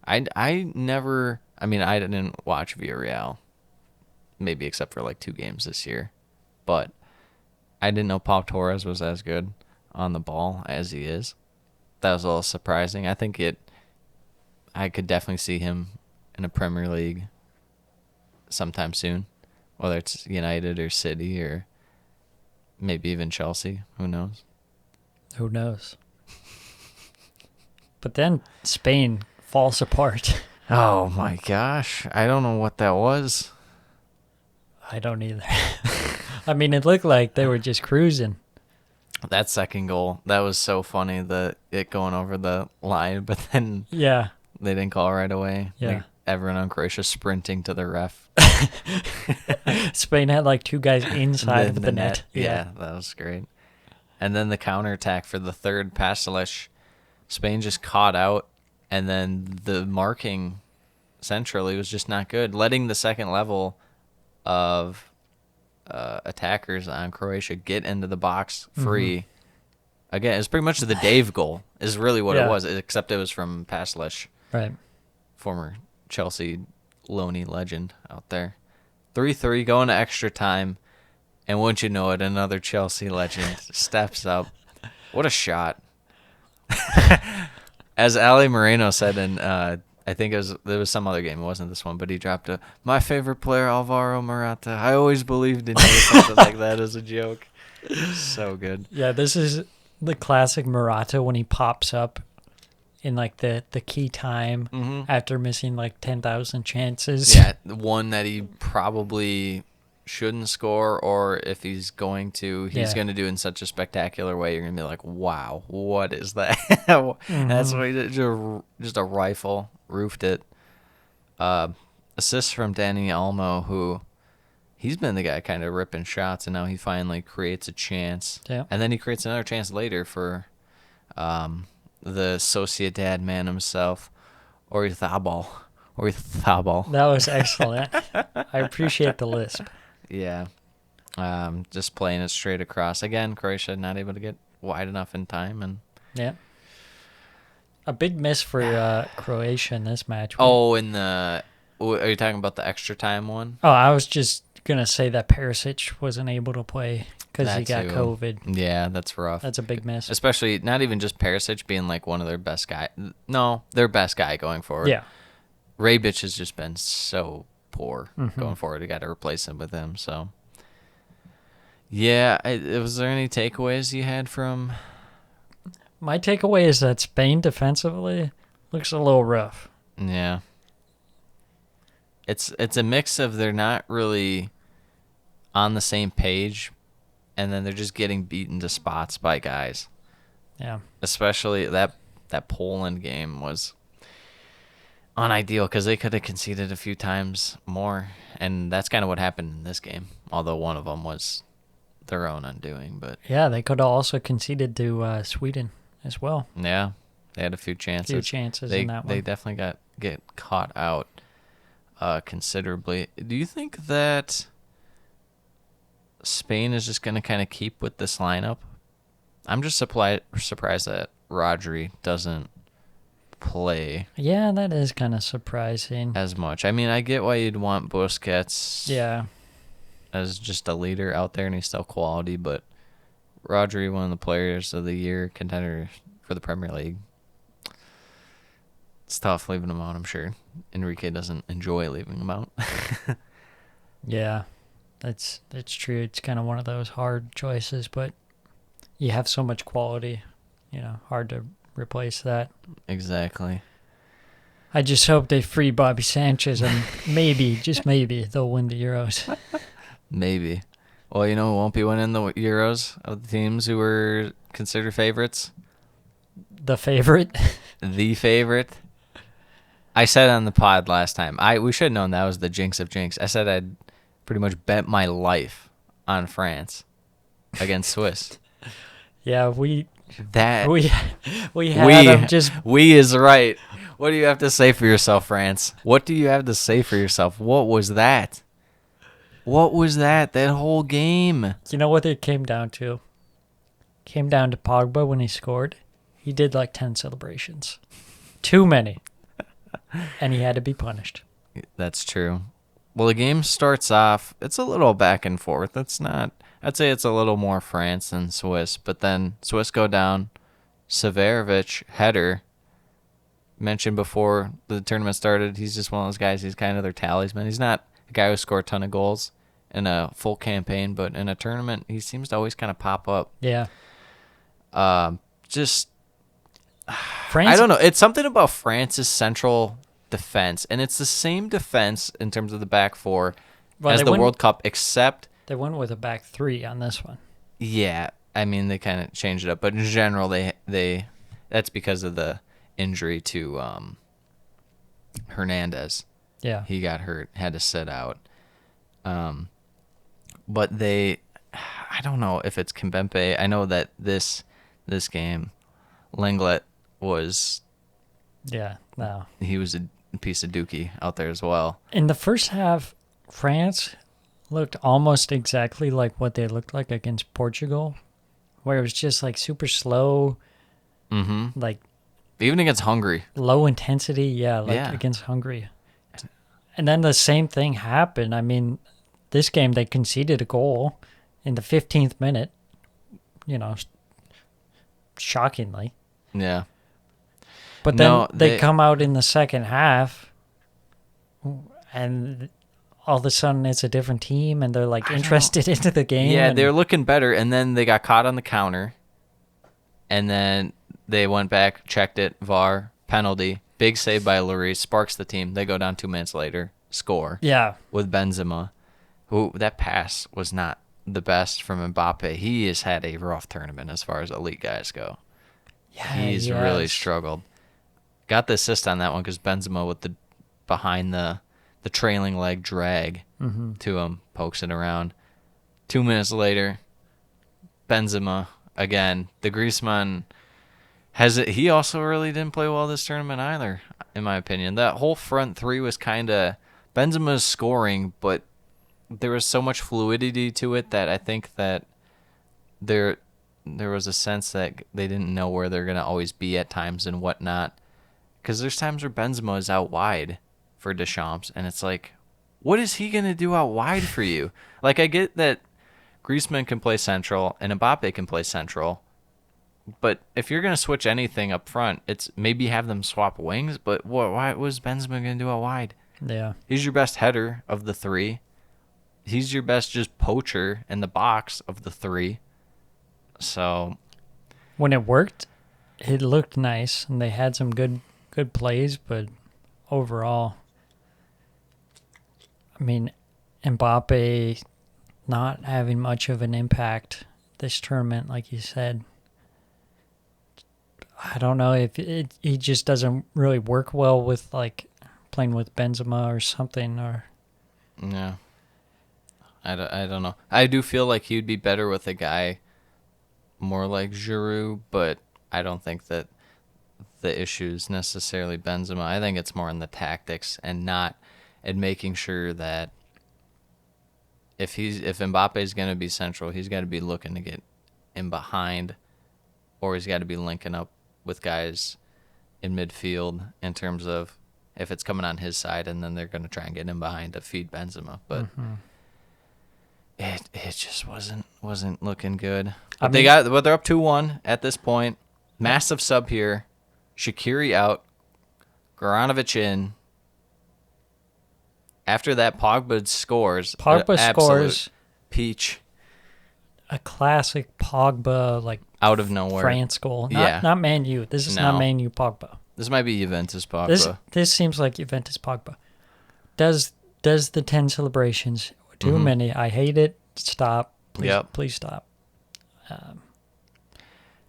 I didn't watch Villarreal, maybe except for like 2 games this year, but I didn't know Pau Torres was as good on the ball as he is. That was a little surprising. I could definitely see him in a Premier League sometime soon, whether it's United or City or maybe even Chelsea. Who knows? Who knows? But then Spain falls apart. Oh my gosh. I don't know what that was. I don't either. I mean, it looked like they were just cruising. That second goal, that was so funny, it going over the line, but then Yeah. they didn't call right away. Yeah. Like, everyone on Croatia sprinting to the ref. Spain had like 2 guys inside of the net. Yeah, that was great. And then the counterattack for the third Pasalic, Spain just caught out, and then the marking centrally was just not good. Letting the second level of attackers on Croatia get into the box free. Again, it's pretty much the Dave goal is really what it was, except it was from Paslic, Right. former Chelsea Loney legend out there. 3-3 going to extra time, and wouldn't you know it, another Chelsea legend steps up. What a shot. As Ali Moreno said in, I think there was some other game, it wasn't this one, but he dropped my favorite player, Alvaro Morata. I always believed in you, something like that as a joke. So good. Yeah, this is the classic Morata when he pops up in like the key time after missing like 10,000 chances. Yeah, one that he probably shouldn't score, or if he's going to, he's going to do it in such a spectacular way. You're going to be like, wow, what is that? That's what he did. Just a rifle, roofed it. Assist from Danny Olmo, who he's been the guy kind of ripping shots, and now he finally creates a chance. Yeah. And then he creates another chance later for the Sociedad man himself, Oyarzabal. That was excellent. I appreciate the lisp. Yeah. Just playing it straight across. Again, Croatia not able to get wide enough in time. And Yeah. A big miss for Croatia in this match. are you talking about the extra time one? Oh, I was just going to say that Perisic wasn't able to play because he got COVID. Yeah, that's rough. That's a big miss. Especially not even just Perisic being like one of their best guy. No, their best guy going forward. Yeah. Rebic has just been so poor going forward. You got to replace him with him. So, yeah. Was there any takeaways you had from? My takeaway is that Spain defensively looks a little rough. Yeah. It's a mix of they're not really on the same page, and then they're just getting beaten to spots by guys. Yeah. Especially that Poland game was unideal because they could have conceded a few times more, and that's kind of what happened in this game, although one of them was their own undoing. But yeah, they could have also conceded to Sweden as well. Yeah, they had a few chances. In that one. They definitely get caught out considerably. Do you think that Spain is just going to kind of keep with this lineup? I'm just surprised that Rodri doesn't play. Yeah, that is kind of surprising. As much. I mean, I get why you'd want Busquets as just a leader out there, and he's still quality, but Rodri, one of the players of the year, contender for the Premier League. It's tough leaving him out, I'm sure. Enrique doesn't enjoy leaving him out. Yeah, that's true. It's kind of one of those hard choices, but you have so much quality, hard to replace that. Exactly. I just hope they free Bobby Sanchez and maybe, just maybe, they'll win the Euros. Maybe. Well, who won't be winning the Euros of the teams who were considered favorites? The favorite? The favorite? I said on the pod last time, we should have known that was the jinx of jinx. I said I'd pretty much bet my life on France against Swiss. Yeah, we had them just... We is right. What do you have to say for yourself, France? What do you have to say for yourself? What was that? What was that whole game? You know what it came down to? Came down to Pogba when he scored. He did like 10 celebrations. Too many. And he had to be punished. That's true. Well, the game starts off, it's a little back and forth. I'd say it's a little more France than Swiss, but then Swiss go down. Severovic, header, mentioned before the tournament started, he's just one of those guys, he's kind of their talisman. He's not a guy who scored a ton of goals in a full campaign, but in a tournament, he seems to always kind of pop up. Yeah. France, I don't know. It's something about France's central defense, and it's the same defense in terms of the back four as the World Cup, except they went with a back three on this one. Yeah, I mean they kind of changed it up, but in general, they that's because of the injury to Hernandez. Yeah, he got hurt, had to sit out. But I don't know if it's Kimpembe. I know that this game, Lenglet was. Yeah, he was a piece of dookie out there as well. In the first half, France looked almost exactly like what they looked like against Portugal, where it was just like super slow, Mm-hmm. like Even against Hungary. low intensity. Yeah, like Yeah. against Hungary. And then the same thing happened. I mean, this game they conceded a goal in the 15th minute, you know, shockingly. Yeah. But then No, they come out in the second half and all of a sudden it's a different team and they're like I don't know. interested into the game Yeah, they're and looking better, and then they got caught on the counter, and then they went back, checked it, VAR, penalty, big save by Lloris, sparks the team. They go down 2 minutes later, score yeah. with Benzema, who that pass was not the best from Mbappe. He has had a rough tournament as far as elite guys go. Yeah, He's really yes. struggled. Got the assist on that one because Benzema with the behind the trailing leg drag to him, pokes it around. 2 minutes later, Benzema again. The Griezmann has it. He also really didn't play well this tournament either, in my opinion. That whole front three was kind of Benzema's scoring, but there was so much fluidity to it that I think that there was a sense that they didn't know where they're gonna always be at times and whatnot. Because there's times where Benzema is out wide for Deschamps, and it's like, what is he gonna do out wide for you? Like, I get that Griezmann can play central and Mbappe can play central, but if you're gonna switch anything up front, it's maybe have them swap wings. But why was Benzema gonna do out wide? Yeah. He's your best header of the three. He's your best just poacher in the box of the three. So When it worked, it looked nice and they had some good plays, but overall I mean Mbappe not having much of an impact this tournament, like you said. I don't know if he just doesn't really work well with like playing with Benzema or something. Or yeah, I don't know. I do feel like he'd be better with a guy more like Giroud, but I don't think that the issue is necessarily Benzema. I think it's more in the tactics and making sure that if Mbappe is going to be central, he's got to be looking to get in behind, or he's got to be linking up with guys in midfield in terms of if it's coming on his side, and then they're going to try and get in behind to feed Benzema. But it just wasn't looking good. But they're up 2-1 at this point. Massive sub here. Shaqiri out. Goranovic in. After that, Pogba scores. Pogba scores peach a classic Pogba like out of nowhere. France goal. Yeah. Not Man U. This is not Man U Pogba. This might be Juventus Pogba. This seems like Juventus Pogba. Does the 10 celebrations too many? I hate it. Stop. Please stop.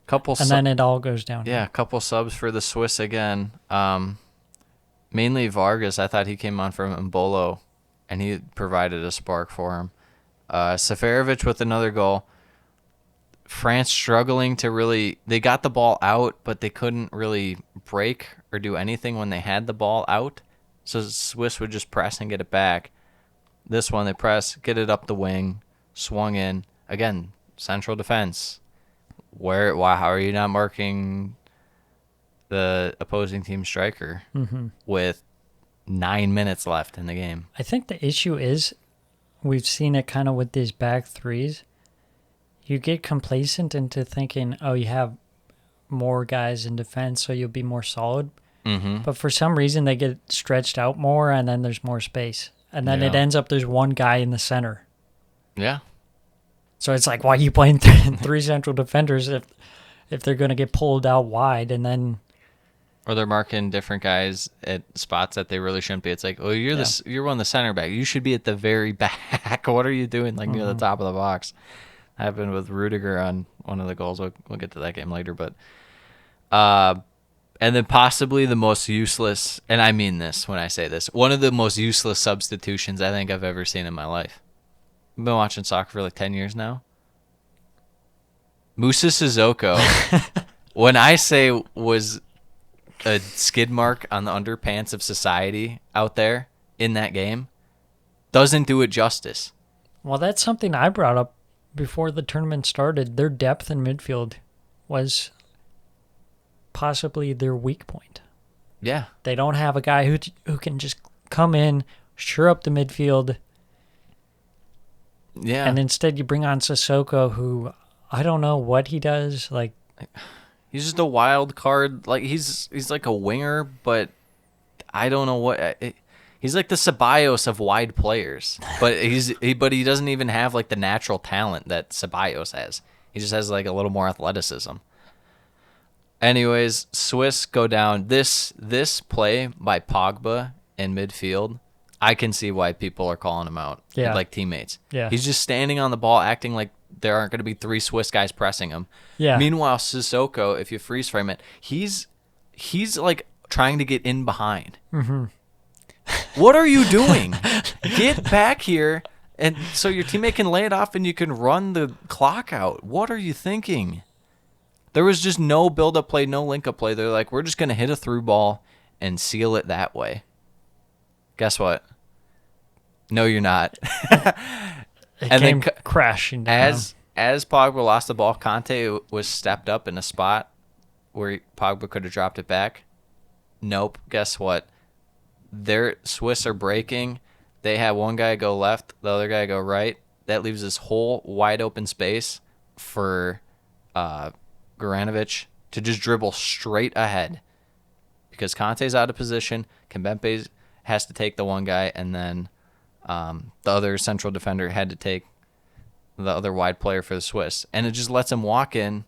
Then it all goes down. Yeah, a couple subs for the Swiss again. Mainly Vargas. I thought he came on from Mbolo, and he provided a spark for him. Seferovic with another goal. France struggling to really... They got the ball out, but they couldn't really break or do anything when they had the ball out. So Swiss would just press and get it back. This one, they press, get it up the wing, swung in. Again, central defense. How are you not marking the opposing team striker with 9 minutes left in the game? I think the issue is we've seen it kind of with these back threes. You get complacent into thinking, oh, you have more guys in defense, so you'll be more solid. But for some reason, they get stretched out more, and then there's more space. And then it ends up there's one guy in the center. Yeah. So it's like, why are you playing three central defenders if they're going to get pulled out wide and then... Or they're marking different guys at spots that they really shouldn't be. It's like, oh, you're one of the center back. You should be at the very back. What are you doing like near the top of the box? Happened with Rudiger on one of the goals. We'll get to that game later. But and then possibly the most useless, and I mean this when I say this, one of the most useless substitutions I think I've ever seen in my life. I've been watching soccer for like 10 years now. Musa Sissoko, when I say was a skid mark on the underpants of society out there in that game, doesn't do it justice. Well, that's something I brought up before the tournament started. Their depth in midfield was possibly their weak point. Yeah. They don't have a guy who can just come in, sure up the midfield, Yeah. and instead you bring on Sissoko, who I don't know what he does. Like, he's just a wild card. Like he's like a winger, but I don't know what. He's like the Ceballos of wide players, but he doesn't even have like the natural talent that Ceballos has. He just has like a little more athleticism. Anyways, Swiss go down. This play by Pogba in midfield, I can see why people are calling him out. Yeah. Like teammates. Yeah. He's just standing on the ball, acting like there aren't going to be 3 Swiss guys pressing him. yeah. Meanwhile, Sissoko, if you freeze frame it, he's like trying to get in behind. Mm-hmm. What are you doing? Get back here, and so your teammate can lay it off and you can run the clock out. What are you thinking? There was just no build-up play, no link-up play. They're like, we're just going to hit a through ball and seal it that way. Guess what? No, you're not. It and came then crashing down. As Pogba lost the ball, Conte was stepped up in a spot where Pogba could have dropped it back. Nope. Guess what? Their Swiss are breaking. They have one guy go left, the other guy go right. That leaves this whole wide open space for Goranovic to just dribble straight ahead. Because Conte's out of position, Kimpembe has to take the one guy, and then the other central defender had to take the other wide player for the Swiss. And it just lets him walk in,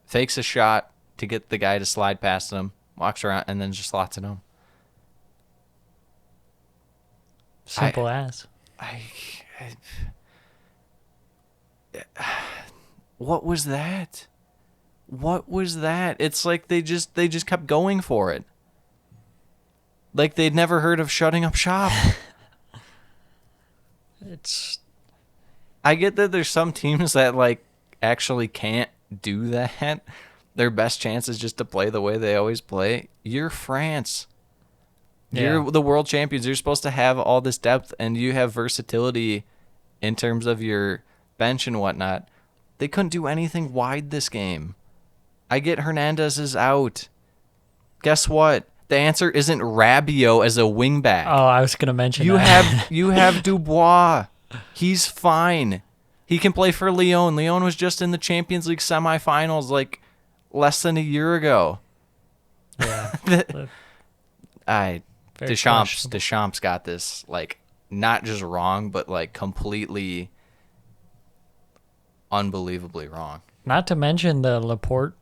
fakes a shot to get the guy to slide past him, walks around, and then just slots it home. Simple as. What was that? What was that? It's like they just kept going for it. Like they'd never heard of shutting up shop. I get that there's some teams that like actually can't do that. Their best chance is just to play the way they always play. You're France. You're the world champions. You're supposed to have all this depth, and you have versatility in terms of your bench and whatnot. They couldn't do anything wide this game. I get Hernandez is out. Guess what? The answer isn't Rabiot as a wingback. Oh, I was going to mention you that. you have Dubois. He's fine. He can play for Lyon. Lyon was just in the Champions League semifinals like less than a year ago. Yeah. Deschamps got this like not just wrong, but like completely unbelievably wrong. Not to mention the Laporte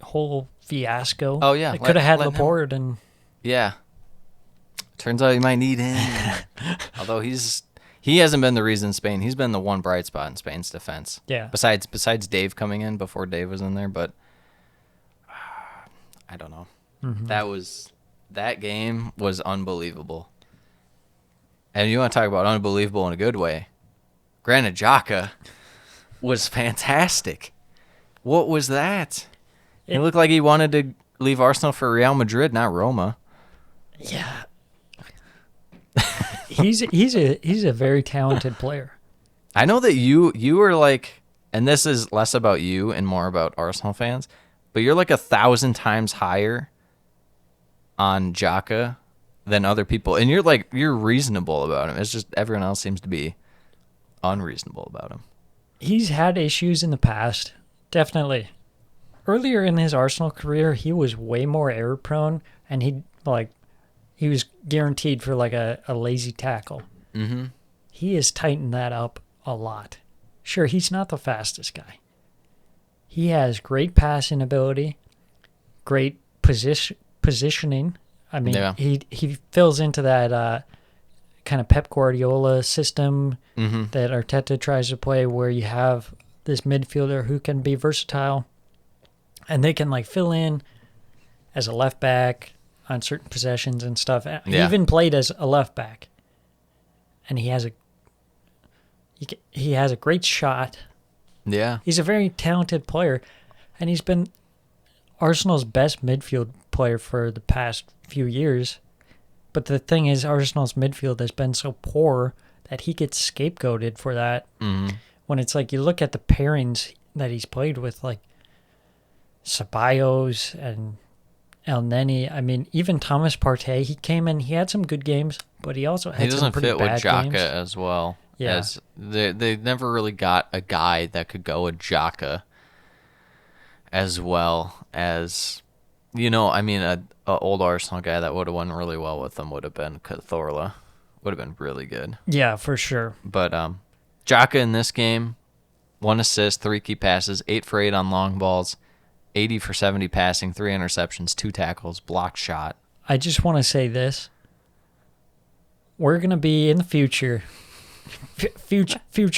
whole fiasco. Oh yeah, they could have had Laporte and yeah. Turns out you might need him. Although he hasn't been the reason in Spain. He's been the one bright spot in Spain's defense. Yeah. Besides Dave coming in before Dave was in there, but I don't know. Mm-hmm. That game was unbelievable. And you want to talk about unbelievable in a good way? Granit Xhaka was fantastic. What was that? It looked like he wanted to leave Arsenal for Real Madrid, not Roma. Yeah. he's a very talented player. I know that you were like, and this is less about you and more about Arsenal fans, but you're like 1,000 times higher on Xhaka than other people, and you're reasonable about him. It's just everyone else seems to be unreasonable about him. He's had issues in the past, definitely. Earlier in his Arsenal career, he was way more error prone, and he was guaranteed for like a lazy tackle. Mm-hmm. He has tightened that up a lot. Sure, he's not the fastest guy. He has great passing ability, great positioning. I mean, he fills into that kind of Pep Guardiola system that Arteta tries to play, where you have this midfielder who can be versatile, and they can like fill in as a left back on certain possessions and stuff. He even played as a left back, and he has a great shot. Yeah, he's a very talented player, and he's been Arsenal's best midfield player for the past few years. But the thing is, Arsenal's midfield has been so poor that he gets scapegoated for that. Hmm. When it's like you look at the pairings that he's played with, like Ceballos and El Neni. I mean, even Thomas Partey, he came in, he had some good games, but he also He had some doesn't pretty fit with bad Xhaka games. as well. Yeah. As they never really got a guy that could go with Xhaka as well as, I mean, a old Arsenal guy that would have won really well with them would have been Cazorla. Would have been really good. Yeah, for sure. But Xhaka in this game, 1 assist, 3 key passes, 8 for 8 on long balls, 80 for 70 passing, 3 interceptions, 2 tackles, blocked shot. I just want to say this. We're going to be in the future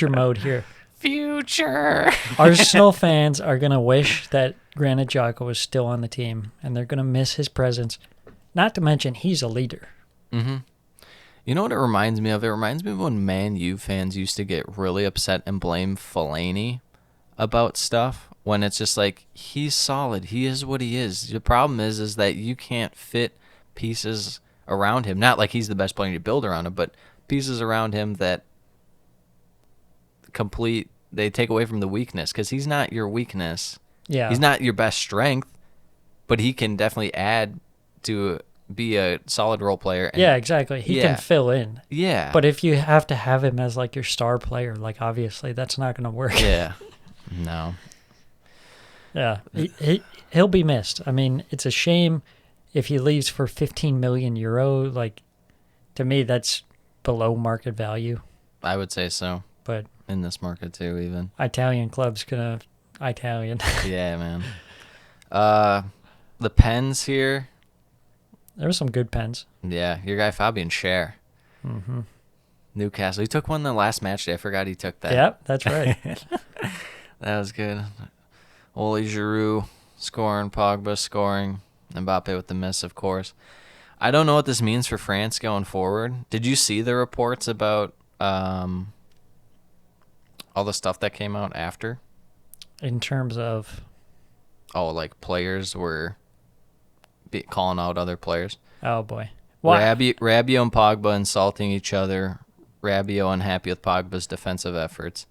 mode here. Future. Arsenal fans are going to wish that Granit Xhaka was still on the team, and they're going to miss his presence. Not to mention, he's a leader. Mm-hmm. You know what it reminds me of? It reminds me of when Man U fans used to get really upset and blame Fellaini about stuff, when it's just like, he's solid. He is what he is. The problem is that you can't fit pieces around him. Not like he's the best player to build around him, but pieces around him that they take away from the weakness, because he's not your weakness. Yeah. He's not your best strength, but he can definitely add to be a solid role player. And yeah, exactly. He can fill in. Yeah. But if you have to have him as like your star player, like obviously that's not going to work. Yeah. No. Yeah. He'll be missed. I mean, it's a shame if he leaves for 15 million euro. Like, to me, that's below market value. I would say so. But in this market too, even. Italian club's gonna Italian. Yeah, man. The pens here. There were some good pens. Yeah, your guy Fabian Schär. Mm-hmm. Newcastle. He took one the last match day. I forgot he took that. Yep, that's right. That was good. Oli Giroud scoring, Pogba scoring, Mbappe with the miss, of course. I don't know what this means for France going forward. Did you see the reports about all the stuff that came out after? In terms of... Oh, like players were calling out other players. Oh, boy. Why? Rabiot and Pogba insulting each other. Rabiot unhappy with Pogba's defensive efforts.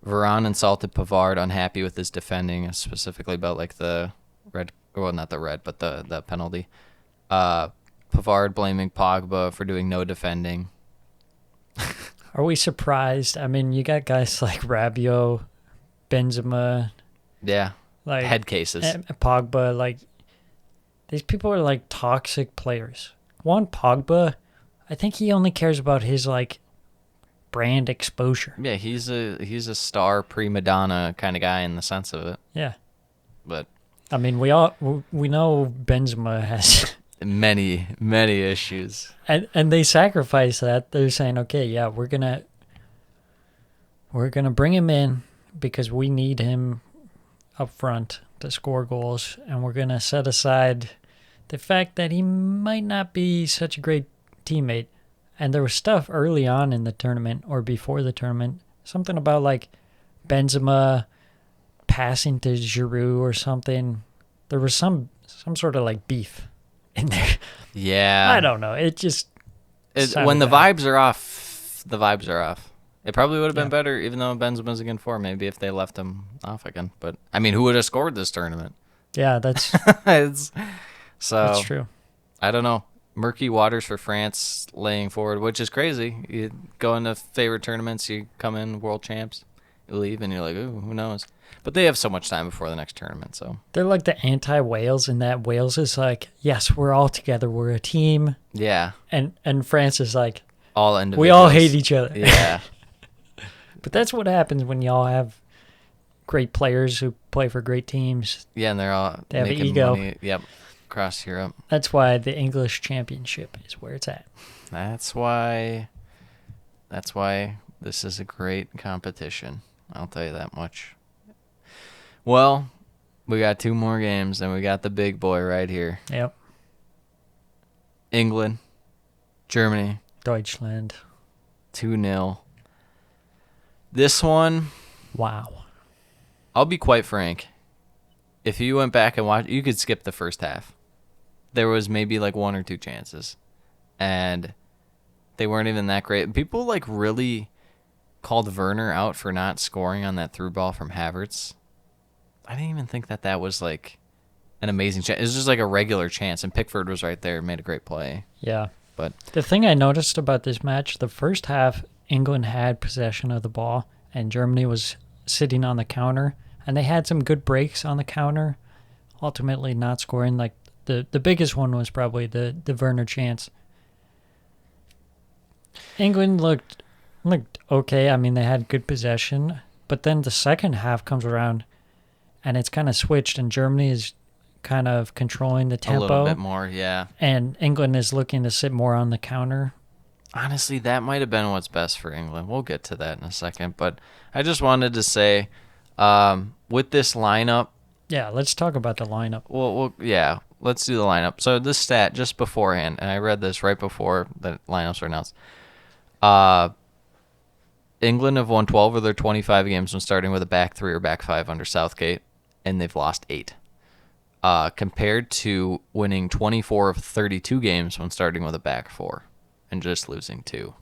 Varane insulted Pavard, unhappy with his defending, specifically about like the red, well, not the red, but the penalty. Pavard blaming Pogba for doing no defending. Are we surprised? I mean, you got guys like Rabiot, Benzema. Yeah. Like head cases. Pogba, like, these people are like toxic players. Pogba, I think he only cares about his like brand exposure. Yeah, he's a star prima donna kind of guy in the sense of it. Yeah. But I mean, we know Benzema has many issues. And they sacrifice that. They're saying, "Okay, yeah, we're going to bring him in because we need him up front to score goals, and we're going to set aside the fact that he might not be such a great teammate." And there was stuff early on in the tournament or before the tournament, something about like Benzema passing to Giroud or something. There was some sort of like beef in there. Yeah. I don't know. It just when the vibes are off, the vibes are off. It probably would have been better, even though Benzema's again for maybe if they left him off again. But I mean, who would have scored this tournament? Yeah, that's that's true. I don't know. Murky waters for France laying forward, which is crazy. You go into favorite tournaments, you come in world champs, you leave, and you're like, ooh, who knows? But they have so much time before the next tournament, so. They're like the anti-Wales in that Wales is like, yes, we're all together, we're a team. Yeah. And France is like, all individuals. we all hate each other. Yeah. But that's what happens when y'all have great players who play for great teams. Yeah, and they have making ego. Money. Yep. Across Europe. That's why the English Championship is where it's at. That's why this is a great competition. I'll tell you that much. Well, we got 2 more games, and we got the big boy right here. Yep. England, Germany. Deutschland. 2-0. This one. Wow. I'll be quite frank. If you went back and watched, you could skip the first half. There was maybe like 1 or 2 chances. And They weren't even that great. People like really called Werner out for not scoring on that through ball from Havertz. I didn't even think that was like an amazing chance. It was just like a regular chance, and Pickford was right there and made a great play. Yeah. But The thing I noticed about this match, the first half, England had possession of the ball, and Germany was sitting on the counter, and they had some good breaks on the counter, ultimately not scoring. Like the biggest one was probably the Werner chance. England looked okay. I mean, they had good possession, but then the second half comes around, and it's kind of switched, and Germany is kind of controlling the tempo. a little bit more, yeah. And England is looking to sit more on the counter. Honestly, that might have been what's best for England. We'll get to that in a second. But I just wanted to say, with this lineup, Yeah, let's talk about the lineup. yeah, let's do the lineup. So this stat just beforehand, and I read this right before the lineups were announced. England have won 12 of their 25 games when starting with a back three or back five under Southgate, and they've lost 8. Compared to winning 24 of 32 games when starting with a back four and just losing 2.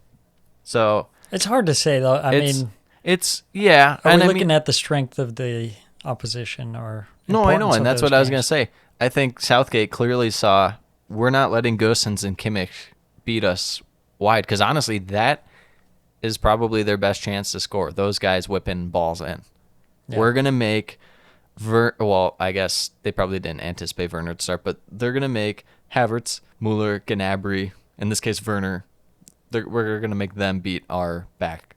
So It's hard to say, though. I mean, it's yeah. are and we I looking mean, at the strength of the opposition or no, I know, importance and of that's those what I was gonna games? say. I think Southgate clearly saw we're not letting Gosens and Kimmich beat us wide because honestly, that is probably their best chance to score. Those guys whipping balls in. Yeah. We're gonna make. Well, I guess they probably didn't anticipate Werner to start, but they're going to make Havertz, Mueller, Gnabry, in this case Werner, we're going to make them beat our back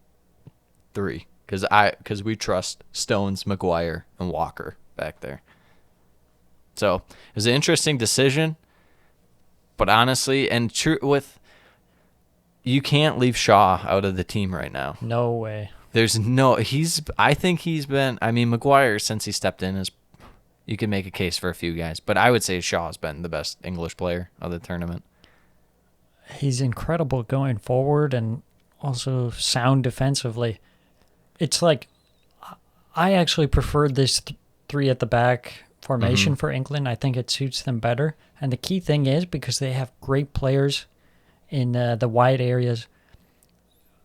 three because we trust Stones, Maguire, and Walker back there. So it was an interesting decision, but honestly, and true you can't leave Shaw out of the team right now. No way. I think he's been, I mean, Maguire, since he stepped in, you can make a case for a few guys, but I would say Shaw's been the best English player of the tournament. He's incredible going forward and also sound defensively. It's like, I actually preferred this 3 at the back formation for England. I think it suits them better. And the key thing is because they have great players in the wide areas.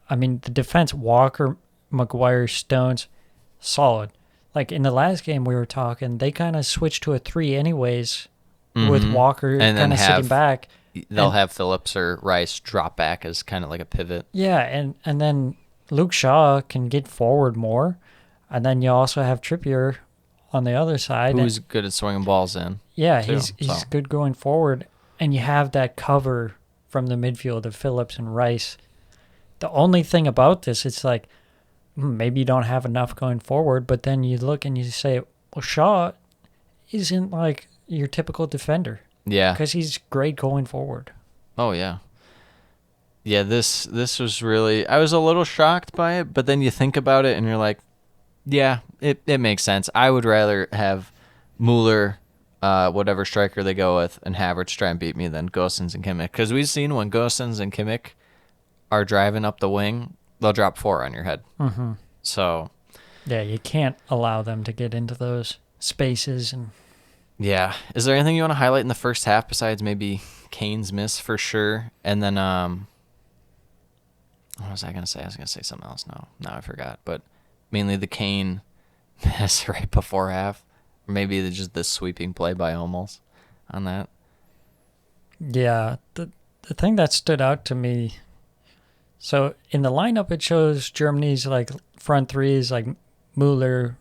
I mean, the defense, Walker, Maguire, Stones, solid. Like in the last game we were talking, they kind of switched to a 3 anyways, with Walker kind of sitting back. They'll have Phillips or Rice drop back as kind of like a pivot. Yeah, and then Luke Shaw can get forward more, and then you also have Trippier on the other side. Who's good at swinging balls in. Yeah, too, he's good going forward, and you have that cover from the midfield of Phillips and Rice. The only thing about this, it's like, maybe you don't have enough going forward, but then you look and you say, well, Shaw isn't like your typical defender. Yeah. Because he's great going forward. Oh, yeah. Yeah, this was really, I was a little shocked by it, but then you think about it and you're like, yeah, it makes sense. I would rather have Mueller, whatever striker they go with, and Havertz try and beat me than Gosens and Kimmich. Because we've seen when Gosens and Kimmich are driving up the wing, they'll drop 4 on your head. Mm-hmm. So, yeah, you can't allow them to get into those spaces. And yeah. Is there anything you want to highlight in the first half besides maybe Kane's miss for sure? And then, what was I going to say? I was going to say something else. No, I forgot. But mainly the Kane miss right before half. Or maybe just the sweeping play by Hummels on that. yeah, the thing that stood out to me, so in the lineup it shows Germany's like front 3 is like Mueller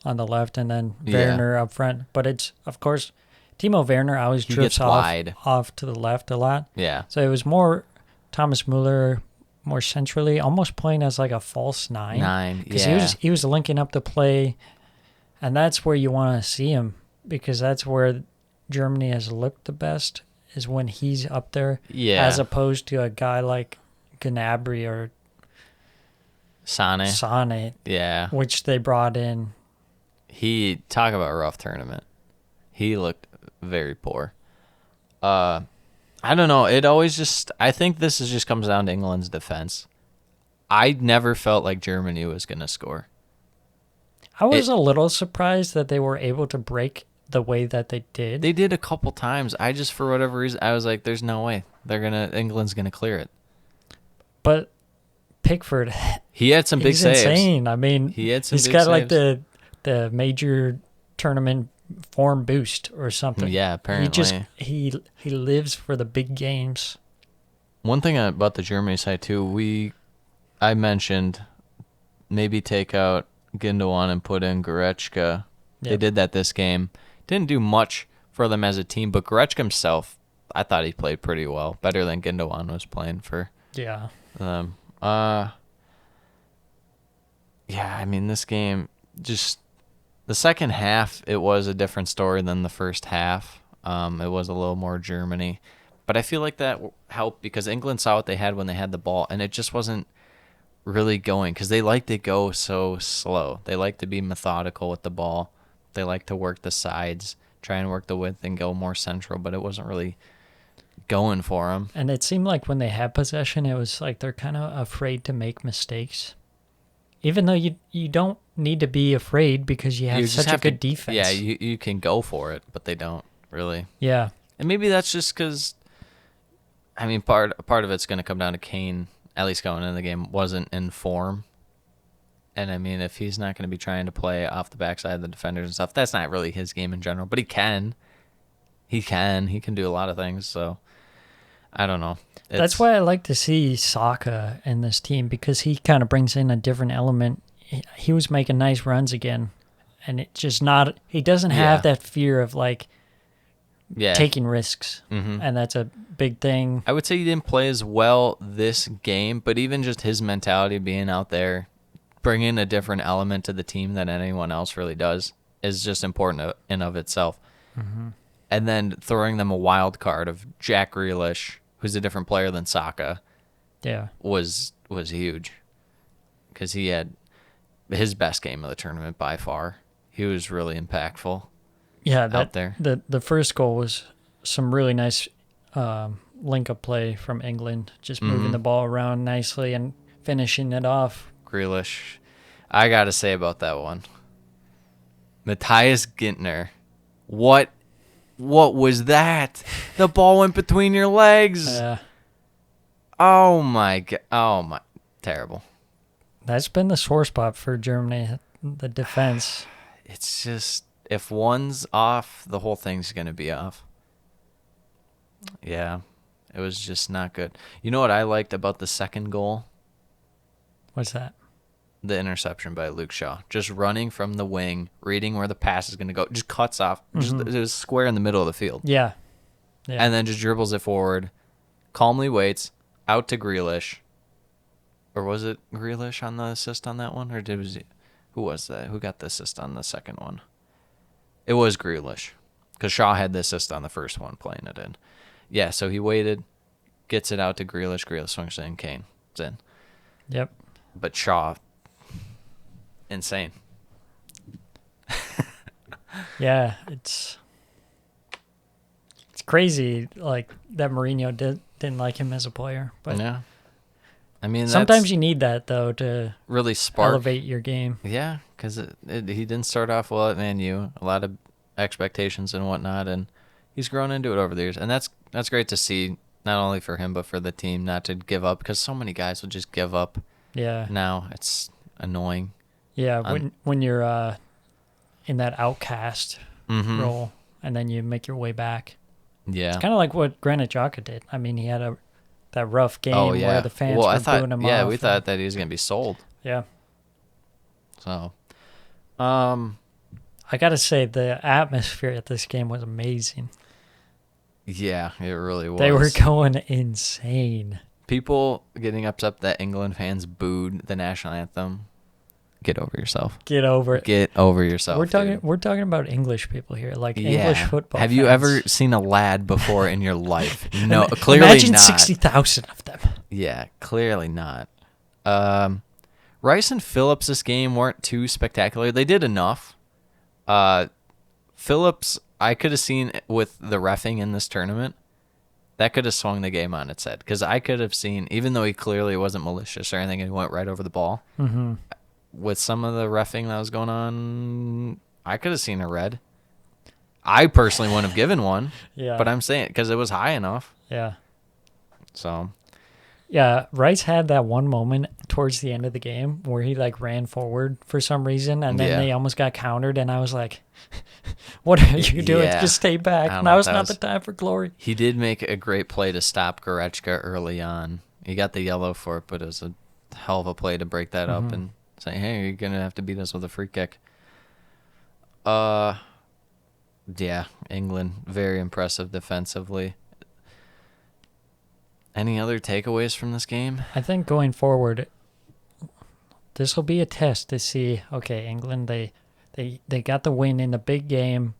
on the left and then Werner up front. But it's, of course, Timo Werner always drifts off to the left a lot. Yeah. So it was more Thomas Mueller more centrally, almost playing as like a false 9. Because he was linking up the play, and that's where you want to see him, because that's where Germany has looked the best, is when he's up there, as opposed to a guy like Gnabry or Sane. Yeah. Which they brought in. He, talk about a rough tournament. He looked very poor. I don't know. It always just, I think this just comes down to England's defense. I never felt like Germany was going to score. I was a little surprised that they were able to break the way that they did. They did a couple times. I just, for whatever reason, I was like, there's no way. England's going to clear it. But Pickford, He had some big he's saves. insane. I mean, He had some he's big got saves. like the major tournament form boost or something. Yeah, apparently. He lives for the big games. One thing about the Germany side too, I mentioned maybe take out Gundogan and put in Goretzka. They Yep. did that this game. Didn't do much for them as a team, but Goretzka himself, I thought he played pretty well, better than Gundogan was playing for Yeah. them. Yeah, I mean this game just the second half it was a different story than the first half. It was a little more Germany, but I feel like that helped because England saw what they had when they had the ball, and it just wasn't really going because they like to go so slow. They like to be methodical with the ball. They like to work the sides, try and work the width and go more central, but it wasn't really going for them. And it seemed like when they had possession, it was like they're kind of afraid to make mistakes. Even though you don't need to be afraid because you have You just such a have good to, defense. yeah, you can go for it, but they don't really. Yeah. And maybe that's just because, I mean, part of it's going to come down to Kane, at least going into the game, wasn't in form. And, I mean, if he's not going to be trying to play off the backside of the defenders and stuff, that's not really his game in general. But he can. He can do a lot of things. So, I don't know. That's why I like to see Saka in this team because he kind of brings in a different element. He was making nice runs again. And it just not, he doesn't have that fear of like taking risks. Mm-hmm. And that's a big thing. I would say he didn't play as well this game, but even just his mentality of being out there, bringing a different element to the team than anyone else really does is just important in of itself. Mm-hmm. And then throwing them a wild card of Jack Grealish, who's a different player than Saka, was huge because he had his best game of the tournament by far. He was really impactful. Yeah, out there. The first goal was some really nice link-up play from England, just moving the ball around nicely and finishing it off. Grealish, I got to say about that one. Matthias Gintner, what was that? The ball went between your legs. Oh my god! Oh my, terrible. That's been the sore spot for Germany, the defense. It's just if one's off, the whole thing's gonna be off. Yeah, it was just not good. You know what I liked about the second goal? What's that? The interception by Luke Shaw. Just running from the wing, reading where the pass is going to go. Just cuts off. Just it was square in the middle of the field. Yeah. And then just dribbles it forward. Calmly waits. Out to Grealish. Or was it Grealish on the assist on that one? Or who was that? Who got the assist on the second one? It was Grealish. Because Shaw had the assist on the first one, playing it in. Yeah, so he waited. Gets it out to Grealish. Grealish swings in. Kane. It's in. Yep. But Shaw... insane. Yeah, it's crazy. Like that Mourinho didn't like him as a player, but yeah, I mean sometimes you need that though to really spark elevate your game. Yeah, because he didn't start off well at Man U. A lot of expectations and whatnot, and he's grown into it over the years, and that's great to see. Not only for him but for the team not to give up because so many guys will just give up. Yeah. Now it's annoying. Yeah, when you're in that outcast role and then you make your way back. Yeah. It's kind of like what Granit Xhaka did. I mean, he had that rough game where the fans I were thought, booing him off. Yeah, we thought that he was going to be sold. Yeah. So, I got to say, the atmosphere at this game was amazing. Yeah, it really was. They were going insane. People getting upset that England fans booed the national anthem. Get over yourself. Get over it. Get over yourself. We're talking about English people here, like English football. Have fans. you ever seen a lad before in your life? No, clearly Imagine not. 60,000 of them. Yeah, clearly not. Rice and Phillips this game weren't too spectacular. They did enough. Phillips, I could have seen with the reffing in this tournament, that could have swung the game on its head. Because I could have seen, even though he clearly wasn't malicious or anything and he went right over the ball, with some of the reffing that was going on, I could have seen a red. I personally wouldn't have given one. Yeah. But I'm saying because it was high enough. Yeah. So, Yeah, Rice had that one moment towards the end of the game where he like ran forward for some reason, and then Yeah. they almost got countered, and I was like, "What are you doing? Yeah. Just stay I back. don't know Now if is that not the was. time for glory." He did make a great play to stop Goretzka early on. He got the yellow for it, but it was a hell of a play to break that up Hmm. and say, "Hey, you're gonna have to beat us with a free kick." Uh, yeah, England very impressive defensively. Any other takeaways from this game? I think going forward, this will be a test to see. Okay, England, they got the win in the big game.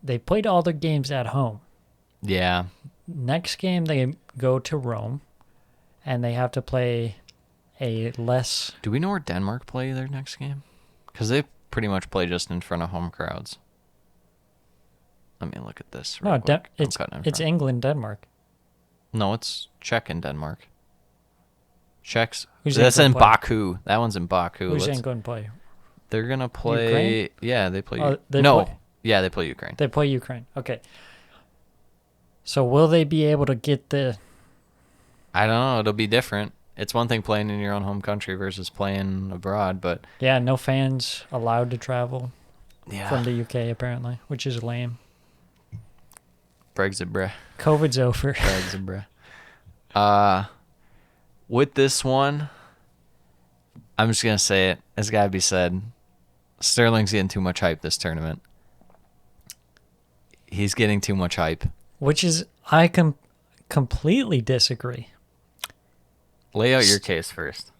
They played all their games at home. Yeah, Next game they go to Rome, and they have to play a less. do we know where Denmark play their next game? Because they pretty much play just in front of home crowds. Let me look at this real No, quick. I'm it's cutting in it's front. England, Denmark. No, it's Czech and Denmark. Czechs. Who's That's in England play? Baku. That one's in Baku. Who's England play? They're gonna Ukraine? play. Yeah, they play. Oh, they No, play. yeah, they play Ukraine. They play Ukraine. Okay. So will they be able to get the? I don't know. It'll be different. It's one thing playing in your own home country versus playing abroad, but Yeah, no fans allowed to travel yeah, from the UK apparently, which is lame. Brexit, bruh. COVID's over. Brexit, bruh. With this one, I'm just gonna say it. It's gotta be said. Sterling's getting too much hype this tournament. He's getting too much hype. Which is I completely disagree. Lay out your case first.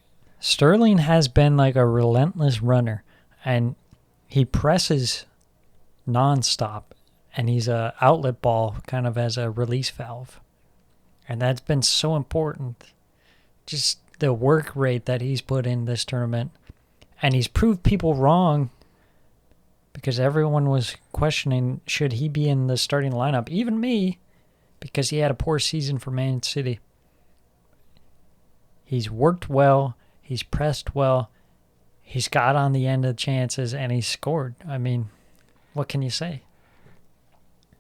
Sterling has been like a relentless runner, and he presses nonstop, and he's a outlet ball kind of as a release valve, and that's been so important. Just the work rate that he's put in this tournament, and he's proved people wrong because everyone was questioning should he be in the starting lineup, even me, because he had a poor season for Man City. He's worked well. He's pressed well. He's got on the end of chances, and he's scored. I mean, what can you say?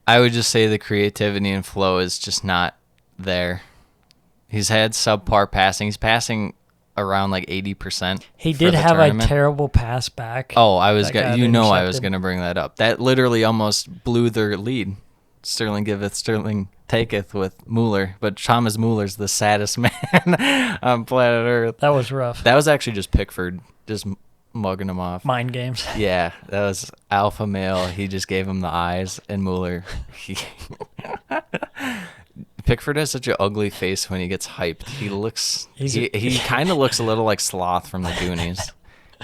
I would just say the creativity and flow is just not there. He's had subpar passing. He's passing around like 80%. He for did the have tournament. a terrible pass back. Oh, I was that got I was intercepted. gonna bring that up. That literally almost blew their lead. Sterling giveth, Sterling taketh with Mueller, but Thomas Mueller's the saddest man on planet Earth. That was rough. That was actually just Pickford just mugging him off. Mind games. Yeah, that was alpha male. He just gave him the eyes, and Mueller. Pickford has such an ugly face when he gets hyped. He looks. He kind of looks a little like Sloth from the Goonies.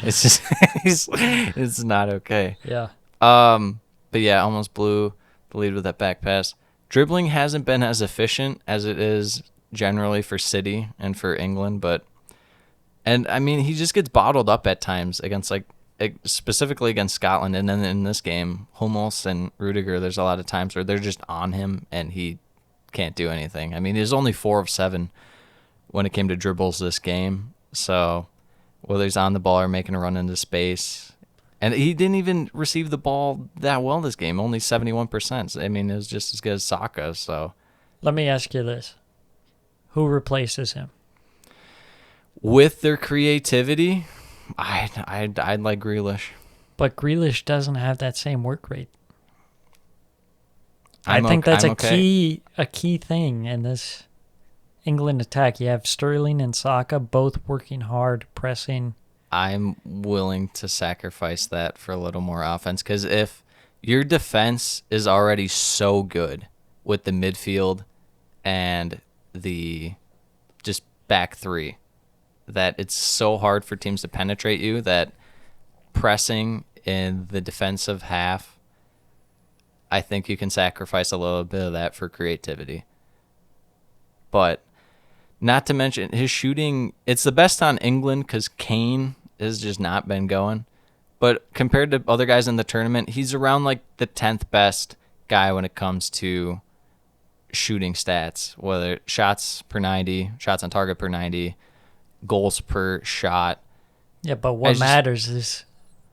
It's just it's not okay. Yeah. But yeah, almost blew the lead with that back pass. Dribbling hasn't been as efficient as it is generally for City and for England, and I mean he just gets bottled up at times against specifically against Scotland, and then in this game, Hummels and Rudiger. There's a lot of times where they're just on him and he can't do anything. I mean, he's only 4 of 7 when it came to dribbles this game. So whether he's on the ball or making a run into space. And he didn't even receive the ball that well this game, only 71%. I mean, it was just as good as Saka. So Let me ask you this. Who replaces him? with their creativity, I'd like Grealish. But Grealish doesn't have that same work rate. I'm I think that's I'm okay. a key thing in this England attack. You have Sterling and Saka both working hard, pressing. I'm willing to sacrifice that for a little more offense, because if your defense is already so good with the midfield and the just back three that it's so hard for teams to penetrate you, that pressing in the defensive half, I think you can sacrifice a little bit of that for creativity. But not to mention his shooting, it's the best on England because Kane has just not been going. But compared to other guys in the tournament, he's around like the 10th best guy when it comes to shooting stats, whether shots per 90, shots on target per 90, goals per shot. Yeah, but what matters is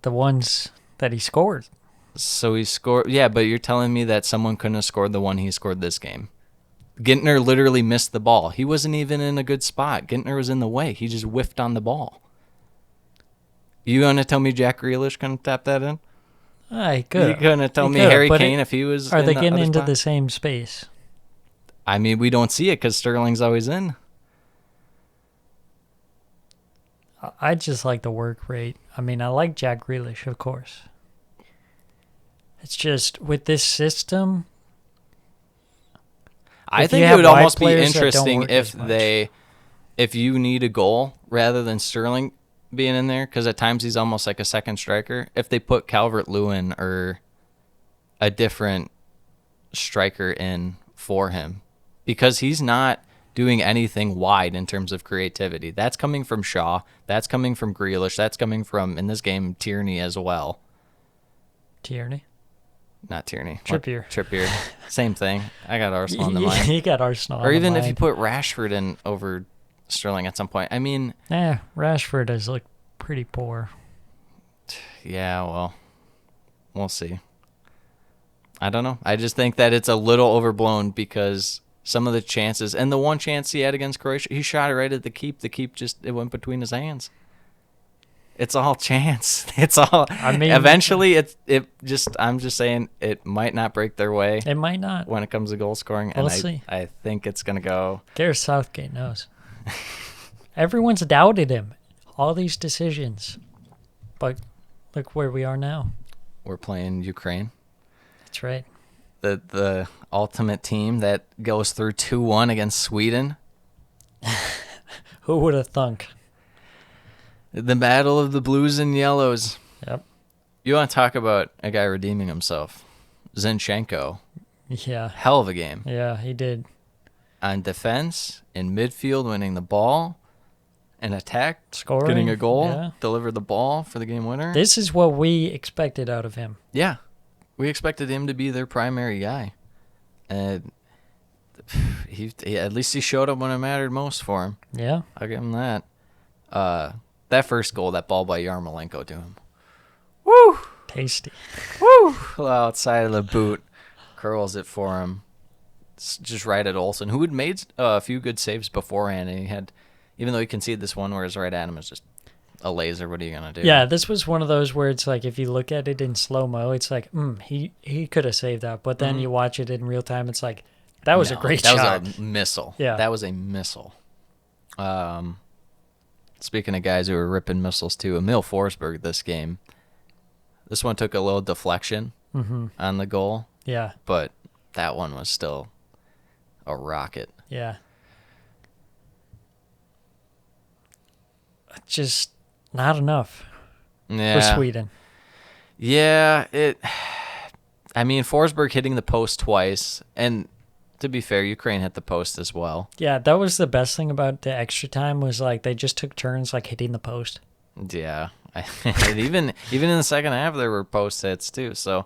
the ones that he scored. So he scored. Yeah, but you're telling me that someone couldn't have scored the one he scored this game. Gintner literally missed the ball. He wasn't even in a good spot. Gintner was in the way. He just whiffed on the ball. You going to tell me Jack Grealish couldn't tap that in? I could. You going to tell me Harry Kane if he was Are in they the getting other into spot? the same space? I mean, we don't see it because Sterling's always in. I just like the work rate. I mean, I like Jack Grealish, of course. It's just with this system. I If think you it have would wide almost be players that don't interesting work if as much. if you need a goal rather than Sterling being in there, because at times he's almost like a second striker. If they put Calvert-Lewin or a different striker in for him, because he's not doing anything wide in terms of creativity. That's coming from Shaw. That's coming from Grealish. That's coming from, in this game, Tierney as well. Tierney? Not Tierney. Trippier. Trippier. Same thing. I got Arsenal in the mind. You got Arsenal Or on even the if you mind. put Rashford in over Sterling at some point. I mean, Rashford has looked pretty poor. yeah, well, we'll see. I don't know. I just think that it's a little overblown because some of the chances, and the one chance he had against Croatia, he shot it right at the keep. The keep it went between his hands. It's all chance. It's all. I mean, eventually, I'm just saying it might not break their way it might not. when it comes to goal scoring, We'll and see. I think it's gonna go. Gareth Southgate knows. Everyone's doubted him. All these decisions. But look where we are now. We're playing Ukraine. That's right. The ultimate team that goes through 2-1 against Sweden. Who would have thunk? The battle of the blues and yellows. Yep. You want to talk about a guy redeeming himself? Zinchenko. Yeah. Hell of a game. Yeah, he did. On defense, in midfield, winning the ball, in attack, Scoring. getting a goal, Yeah. deliver the ball for the game winner. This is what we expected out of him. Yeah. We expected him to be their primary guy. And he at least he showed up when it mattered most for him. Yeah. I'll give him that. That first goal, that ball by Yarmolenko to him. Woo! Tasty. Woo! Outside of the boot. Curls it for him. It's just right at Olsen, who had made a few good saves beforehand. And he had, even though he conceded this one where his right at him is just a laser, what are you going to do? Yeah, this was one of those where it's like if you look at it in slow-mo, it's like, he could have saved that. But then you watch it in real time, it's like, that was a great shot. That was a missile. Yeah. That was a missile. Speaking of guys who were ripping missiles too, Emil Forsberg this game. This one took a little deflection on the goal. Yeah. But that one was still a rocket. Yeah. Just not enough for Sweden. Yeah, I mean, Forsberg hitting the post twice, and to be fair, Ukraine hit the post as well. Yeah, that was the best thing about the extra time was like they just took turns like hitting the post. Yeah, and even in the second half there were post hits too. So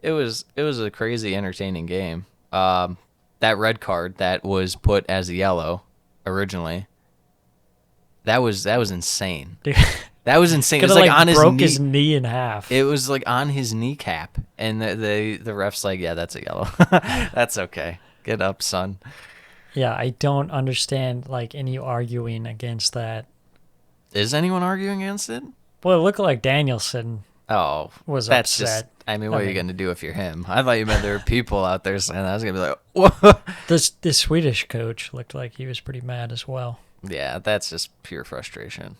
it was a crazy entertaining game. That red card that was put as a yellow originally. That was insane. Dude, that was insane. It could was have like on broke his his knee in half. It was like on his kneecap, and the ref's like, yeah, that's a yellow. That's okay. Get up, son. Yeah, I don't understand like any arguing against that. Is anyone arguing against it? Well, it looked like Danielson Oh, was that's upset. just. I mean, what are you gonna do if you're him? I thought you meant there were people out there saying that. I was gonna be like, whoa. The Swedish coach looked like he was pretty mad as well. Yeah, that's just pure frustration.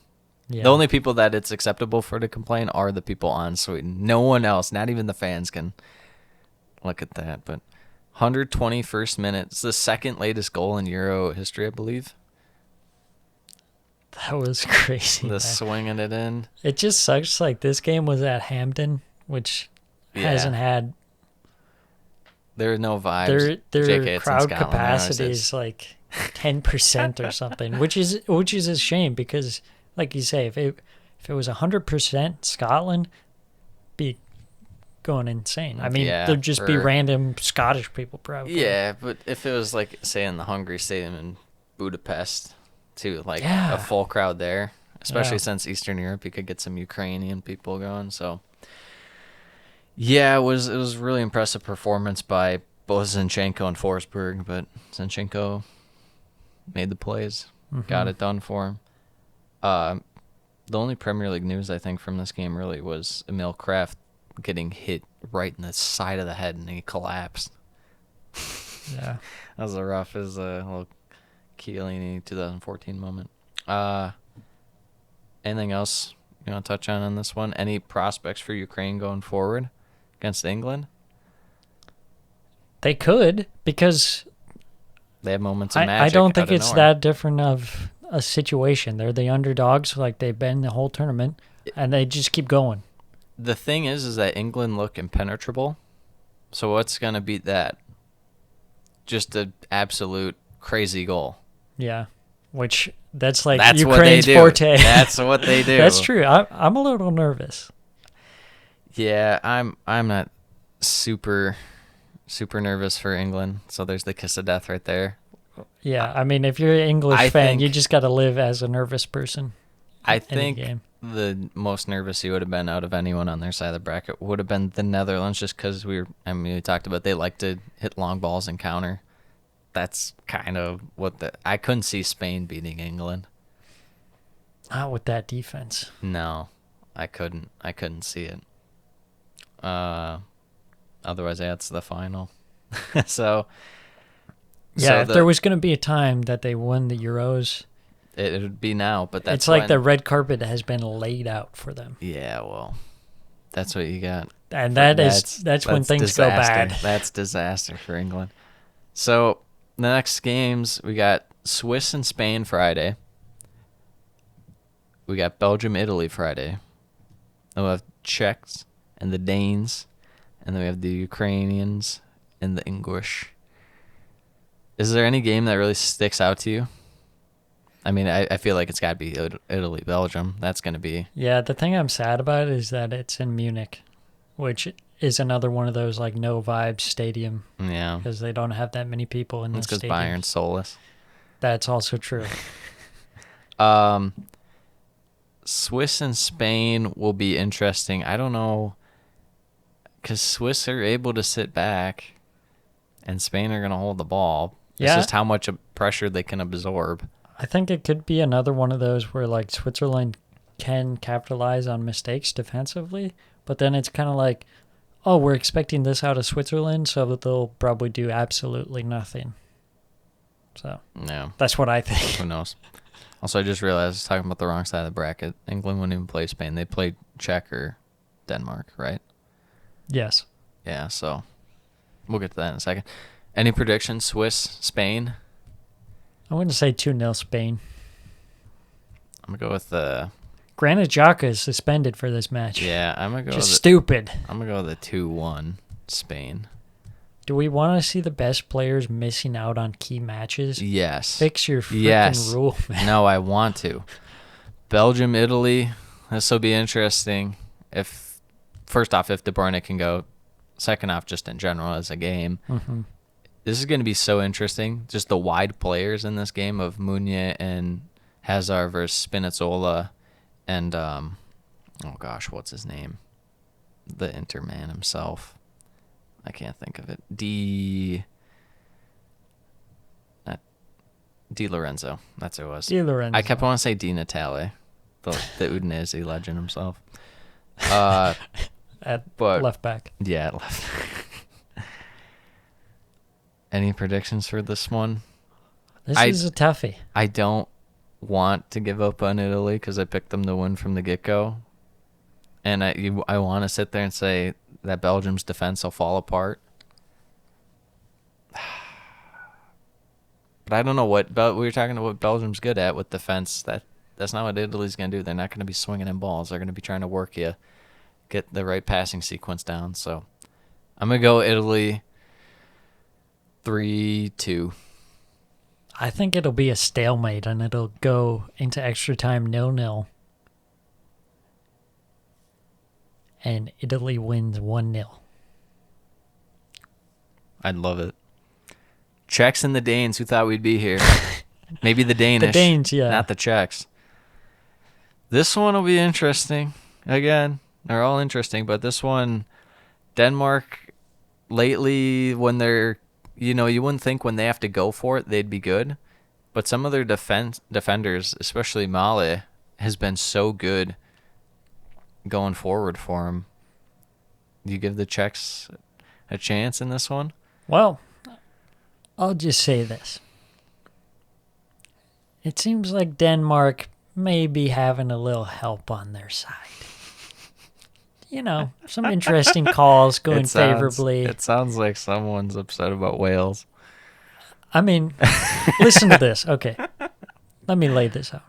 Yeah. The only people that it's acceptable for to complain are the people on Sweden. No one else, not even the fans, can look at that. But 121st minute, it's the second latest goal in Euro history, I believe. That was crazy. The man. swinging it in. It just sucks. Like this game was at Hampden, which hasn't had There are no vibes. their JK, it's in crowd Scotland. capacity is like 10% or something, which is a shame because, like you say, if it was 100% Scotland, be going insane. I mean, Yeah, there'd just be random Scottish people probably. Yeah, but if it was like, say, in the Hungary Stadium in Budapest, too, like Yeah. a full crowd there, especially Yeah. since Eastern Europe, you could get some Ukrainian people going. So, yeah, it was really impressive performance by both Zinchenko and Forsberg, but Zinchenko made the plays, got it done for him. The only Premier League news I think from this game really was Emil Kraft getting hit right in the side of the head and he collapsed. Yeah. That was a rough. It was a little Chiellini 2014 moment. Anything else you want to touch on this one? Any prospects for Ukraine going forward against England? They could, because They have moments of I magic. don't think out of it's nowhere. that different of a situation. They're the underdogs like they've been the whole tournament, and they just keep going. The thing is that England look impenetrable. So what's going to beat that? Just an absolute crazy goal. Yeah, which that's like That's Ukraine's what they do. forte. That's what they do. That's true. I'm a little nervous. Yeah, I'm not super nervous for England. So there's the kiss of death right there. Yeah, I mean, if you're an English I fan, think- you just got to live as a nervous person. I Any think game. the most nervous he would have been out of anyone on their side of the bracket would have been the Netherlands, just because we talked about they like to hit long balls and counter. That's kind of what I couldn't see Spain beating England. Not with that defense. No, I couldn't see it. Otherwise, yeah, it's the final. So Yeah, if there was going to be a time that they won the Euros, it would be now. But that's it's like when- the red carpet has been laid out for them. Yeah, well, that's what you got. And that's when things disaster. go bad. That's disaster for England. So the next games, we got Swiss and Spain Friday. We got Belgium, Italy Friday. Then we have Czechs and the Danes. And then we have the Ukrainians and the English. Is there any game that really sticks out to you? I mean, I feel like it's got to be Italy, Belgium. That's going to be... Yeah, the thing I'm sad about is that it's in Munich, which is another one of those like no vibe stadium Yeah. because they don't have that many people in the It's because stadium. Bayern's soulless. That's also true. Swiss and Spain will be interesting. I don't know, because Swiss are able to sit back, and Spain are going to hold the ball. It's Yeah. just how much pressure they can absorb. I think it could be another one of those where like Switzerland can capitalize on mistakes defensively, but then it's kind of like, oh, we're expecting this out of Switzerland, so that they'll probably do absolutely nothing. So Yeah, that's what I think. who knows? Also, I just realized I was talking about the wrong side of the bracket. England wouldn't even play Spain. They played Czech or Denmark, right? Yes. Yeah, so we'll get to that in a second. Any predictions? Swiss, Spain? I wouldn't say 2-0 Spain. I'm going to go with Granit Xhaka is suspended for this match. yeah, I'm going to go Just with stupid. I'm going to go with the 2-1 Spain. Do we want to see the best players missing out on key matches? Yes. Fix your freaking Yes. rule, man. No, I want to. Belgium, Italy. This will be interesting. If first off, if De Bruyne can go. Second off, just in general as a game. Mm-hmm. This is going to be so interesting. Just the wide players in this game of Meunier and Hazard versus Spinazzola and oh gosh, what's his name? The Inter man himself. I can't think of it. Di Lorenzo. That's who it was. Di Lorenzo. I kept wanting to say Di Natale, the Udinese legend himself. At but left back. yeah, left. Any predictions for this one? This is a toughie. I don't want to give up on Italy because I picked them to win from the get-go. And I want to sit there and say that Belgium's defense will fall apart. But I don't know what we were talking about what Belgium's good at with defense. That's not what Italy's going to do. They're not going to be swinging in balls. They're going to be trying to work you, get the right passing sequence down. So I'm going to go Italy 3-2. I think it'll be a stalemate and it'll go into extra time 0-0. And Italy wins 1-0. I'd love it. Czechs and the Danes. Who thought we'd be here? Maybe the Danish. The Danes, yeah. Not the Czechs. This one will be interesting. Again, they're all interesting, but this one, Denmark lately when they're, you wouldn't think when they have to go for it they'd be good, but some of their defenders, especially Male, has been so good going forward for him. Do you give the Czechs a chance in this one? Well, I'll just say this. It seems like Denmark may be having a little help on their side. Some interesting calls going favorably. It sounds like someone's upset about Wales. I mean, listen to this. Okay. Let me lay this out.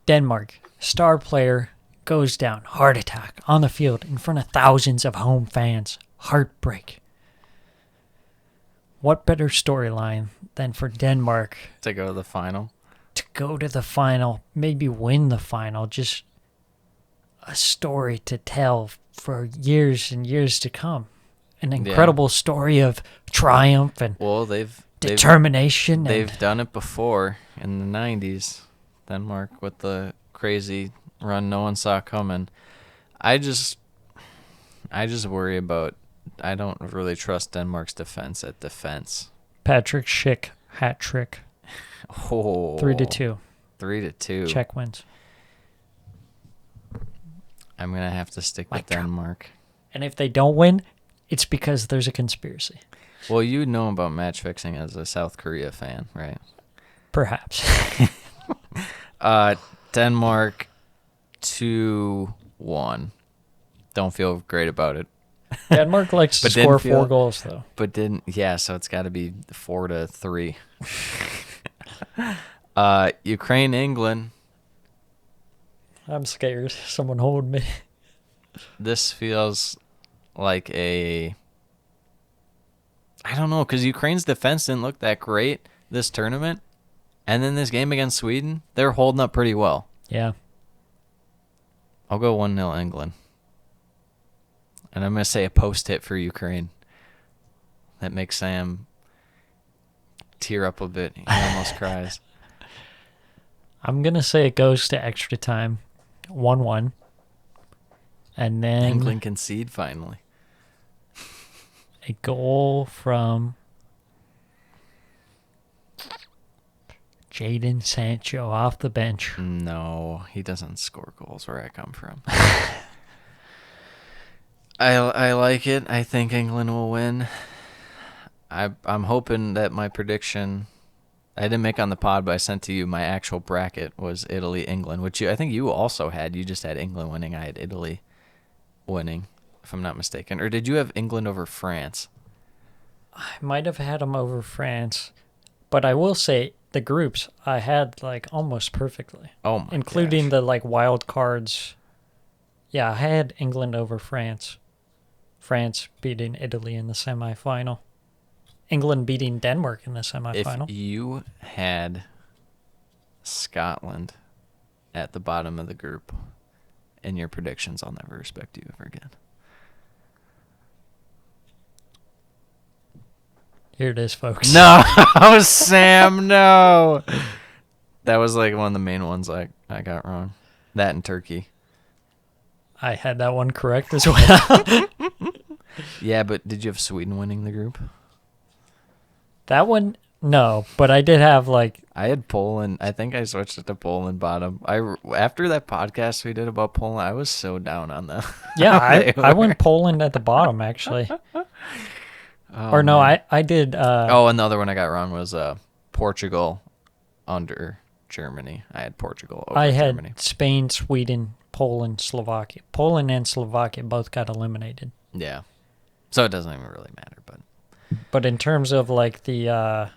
Denmark, star player, goes down, heart attack, on the field in front of thousands of home fans. Heartbreak. What better storyline than for Denmark To go to the final. to go to the final, maybe win the final, just a story to tell for years and years to come. An incredible story of triumph and determination. They've done it before in the 90s. Denmark with the crazy run no one saw coming. I just worry about, I don't really trust Denmark's defense at defense. Patrick Schick, hat trick. Oh. 3-2. 3-2. Czech wins. I'm going to have to stick with Denmark. And if they don't win, it's because there's a conspiracy. Well, you know about match fixing as a South Korea fan, right? Perhaps. Denmark 2-1. Don't feel great about it. Denmark likes to score 4 goals, though. But so it's got to be 4-3. Ukraine, England. I'm scared. Someone hold me. This feels like I don't know, because Ukraine's defense didn't look that great this tournament. And then this game against Sweden, they're holding up pretty well. Yeah. I'll go 1-0 England. And I'm going to say a post hit for Ukraine. That makes Sam tear up a bit. He almost cries. I'm going to say it goes to extra time. 1-1. And then England concede finally. A goal from Jadon Sancho off the bench. No, he doesn't score goals where I come from. I like it. I think England will win. I'm hoping that my prediction I didn't make on the pod, but I sent to you my actual bracket was Italy-England, which I think you also had. You just had England winning. I had Italy winning, if I'm not mistaken. Or did you have England over France? I might have had them over France, but I will say the groups I had almost perfectly. Oh my including gosh. the wild cards. Yeah, I had England over France. France beating Italy in the semifinal. England beating Denmark in the semifinal. If you had Scotland at the bottom of the group in your predictions, I'll never respect you ever again. Here it is, folks. No, Sam, no. That was one of the main ones I got wrong. That and Turkey. I had that one correct as well. Yeah, but did you have Sweden winning the group? That one, no, but I did have I had Poland. I think I switched it to Poland bottom. After that podcast we did about Poland, I was so down on them. Yeah, I went Poland at the bottom, actually. Or no, I did. Another one I got wrong was Portugal under Germany. I had Portugal over Germany. I had Spain, Sweden, Poland, Slovakia. Poland and Slovakia both got eliminated. Yeah. So it doesn't even really matter, But in terms of the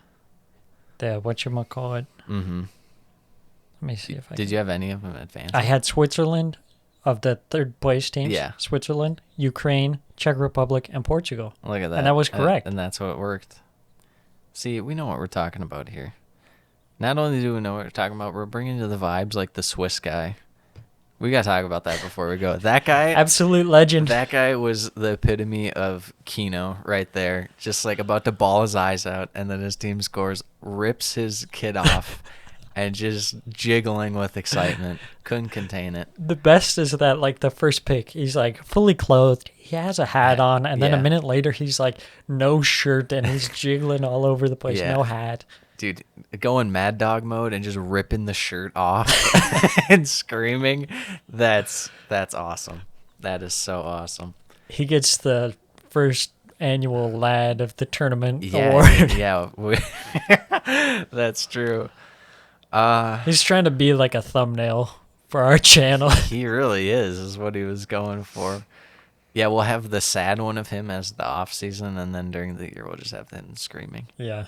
whatchamacallit. Mm-hmm. Let me see if I did you have any of them advanced? I had Switzerland of the third place teams. Yeah. Switzerland, Ukraine, Czech Republic, and Portugal. Look at that. And that was correct. And that's what worked. See, we know what we're talking about here. Not only do we know what we're talking about, we're bringing you the vibes like the Swiss guy. We got to talk about that before we go. That guy... Absolute legend. That guy was the epitome of Keno right there. Just about to ball his eyes out, and then his team scores, rips his kid off, and just jiggling with excitement. Couldn't contain it. The best is that, like, the first pick, he's, like, fully clothed. He has a hat on, and then a minute later, he's, like, no shirt, and he's jiggling all over the place, no hat. Dude, going Mad Dog mode and just ripping the shirt off and screaming, that's awesome. That is so awesome. He gets the first annual lad of the tournament award. Yeah, that's true. He's trying to be like a thumbnail for our channel. He really is what he was going for. Yeah, we'll have the sad one of him as the off season, and then during the year we'll just have him screaming. Yeah.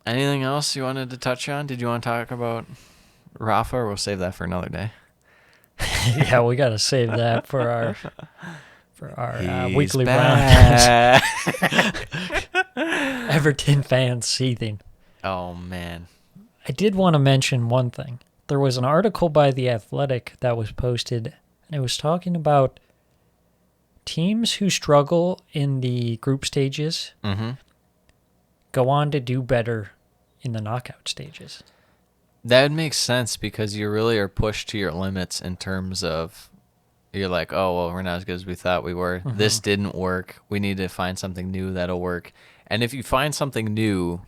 Anything else you wanted to touch on? Did you want to talk about Rafa, or we'll save that for another day? Yeah, we got to save that for our weekly back. roundups. Everton fans seething. Oh, man. I did want to mention one thing. There was an article by The Athletic that was posted, and it was talking about teams who struggle in the group stages go on to do better in the knockout stages. That makes sense because you really are pushed to your limits in terms of you're like, oh, well, we're not as good as we thought we were. This didn't work. We need to find something new that'll work. And if you find something new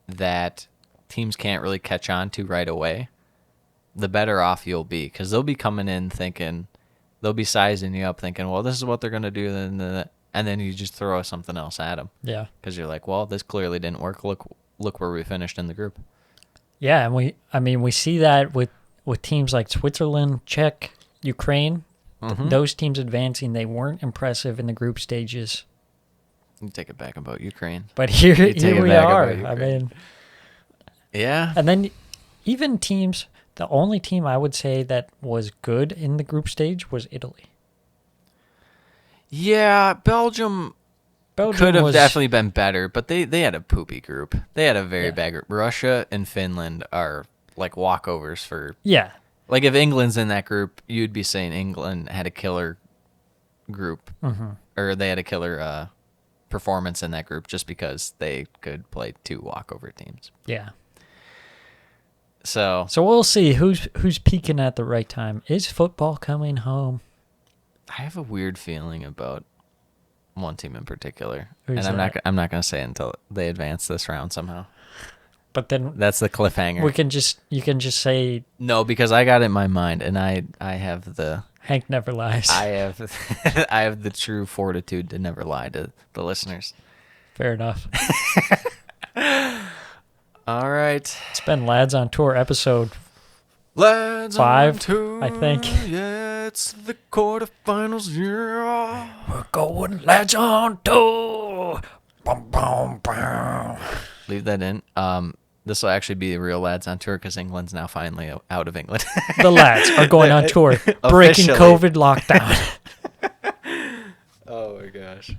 that teams can't really catch on to right away, the better off you'll be because they'll be coming in thinking, they'll be sizing you up thinking, well, this is what they're going to do. And then you just throw something else at them. Yeah. Because you're like, well, this clearly didn't work. Look where we finished in the group. Yeah, and we see that with teams like Switzerland, Czech, Ukraine. Those teams advancing, they weren't impressive in the group stages. You take it back about Ukraine. But here we are. I mean, yeah. And then even teams, the only team I would say that was good in the group stage was Italy. Yeah, Belgium could have definitely been better, but they had a poopy group. They had a very bad group. Russia and Finland are like walkovers for... Yeah. Like if England's in that group, you'd be saying England had a killer group. Or they had a killer performance in that group just because they could play two walkover teams. Yeah. So we'll see who's peaking at the right time. Is football coming home? I have a weird feeling about one team in particular, Who's and that? I'm not going to say it until they advance this round somehow. But then that's the cliffhanger. You can just say no because I got it in my mind, and I have the Hank never lies. I have the true fortitude to never lie to the listeners. Fair enough. All right, it's been Lads on Tour episode Lads 5, on Tour, I think. Yeah, it's the quarterfinals. Yeah, we're going Lads on Tour. Boom, boom, boom. Leave that in. This will actually be the real Lads on Tour because England's now finally out of England. The Lads are going on tour, breaking COVID lockdown. Oh my gosh.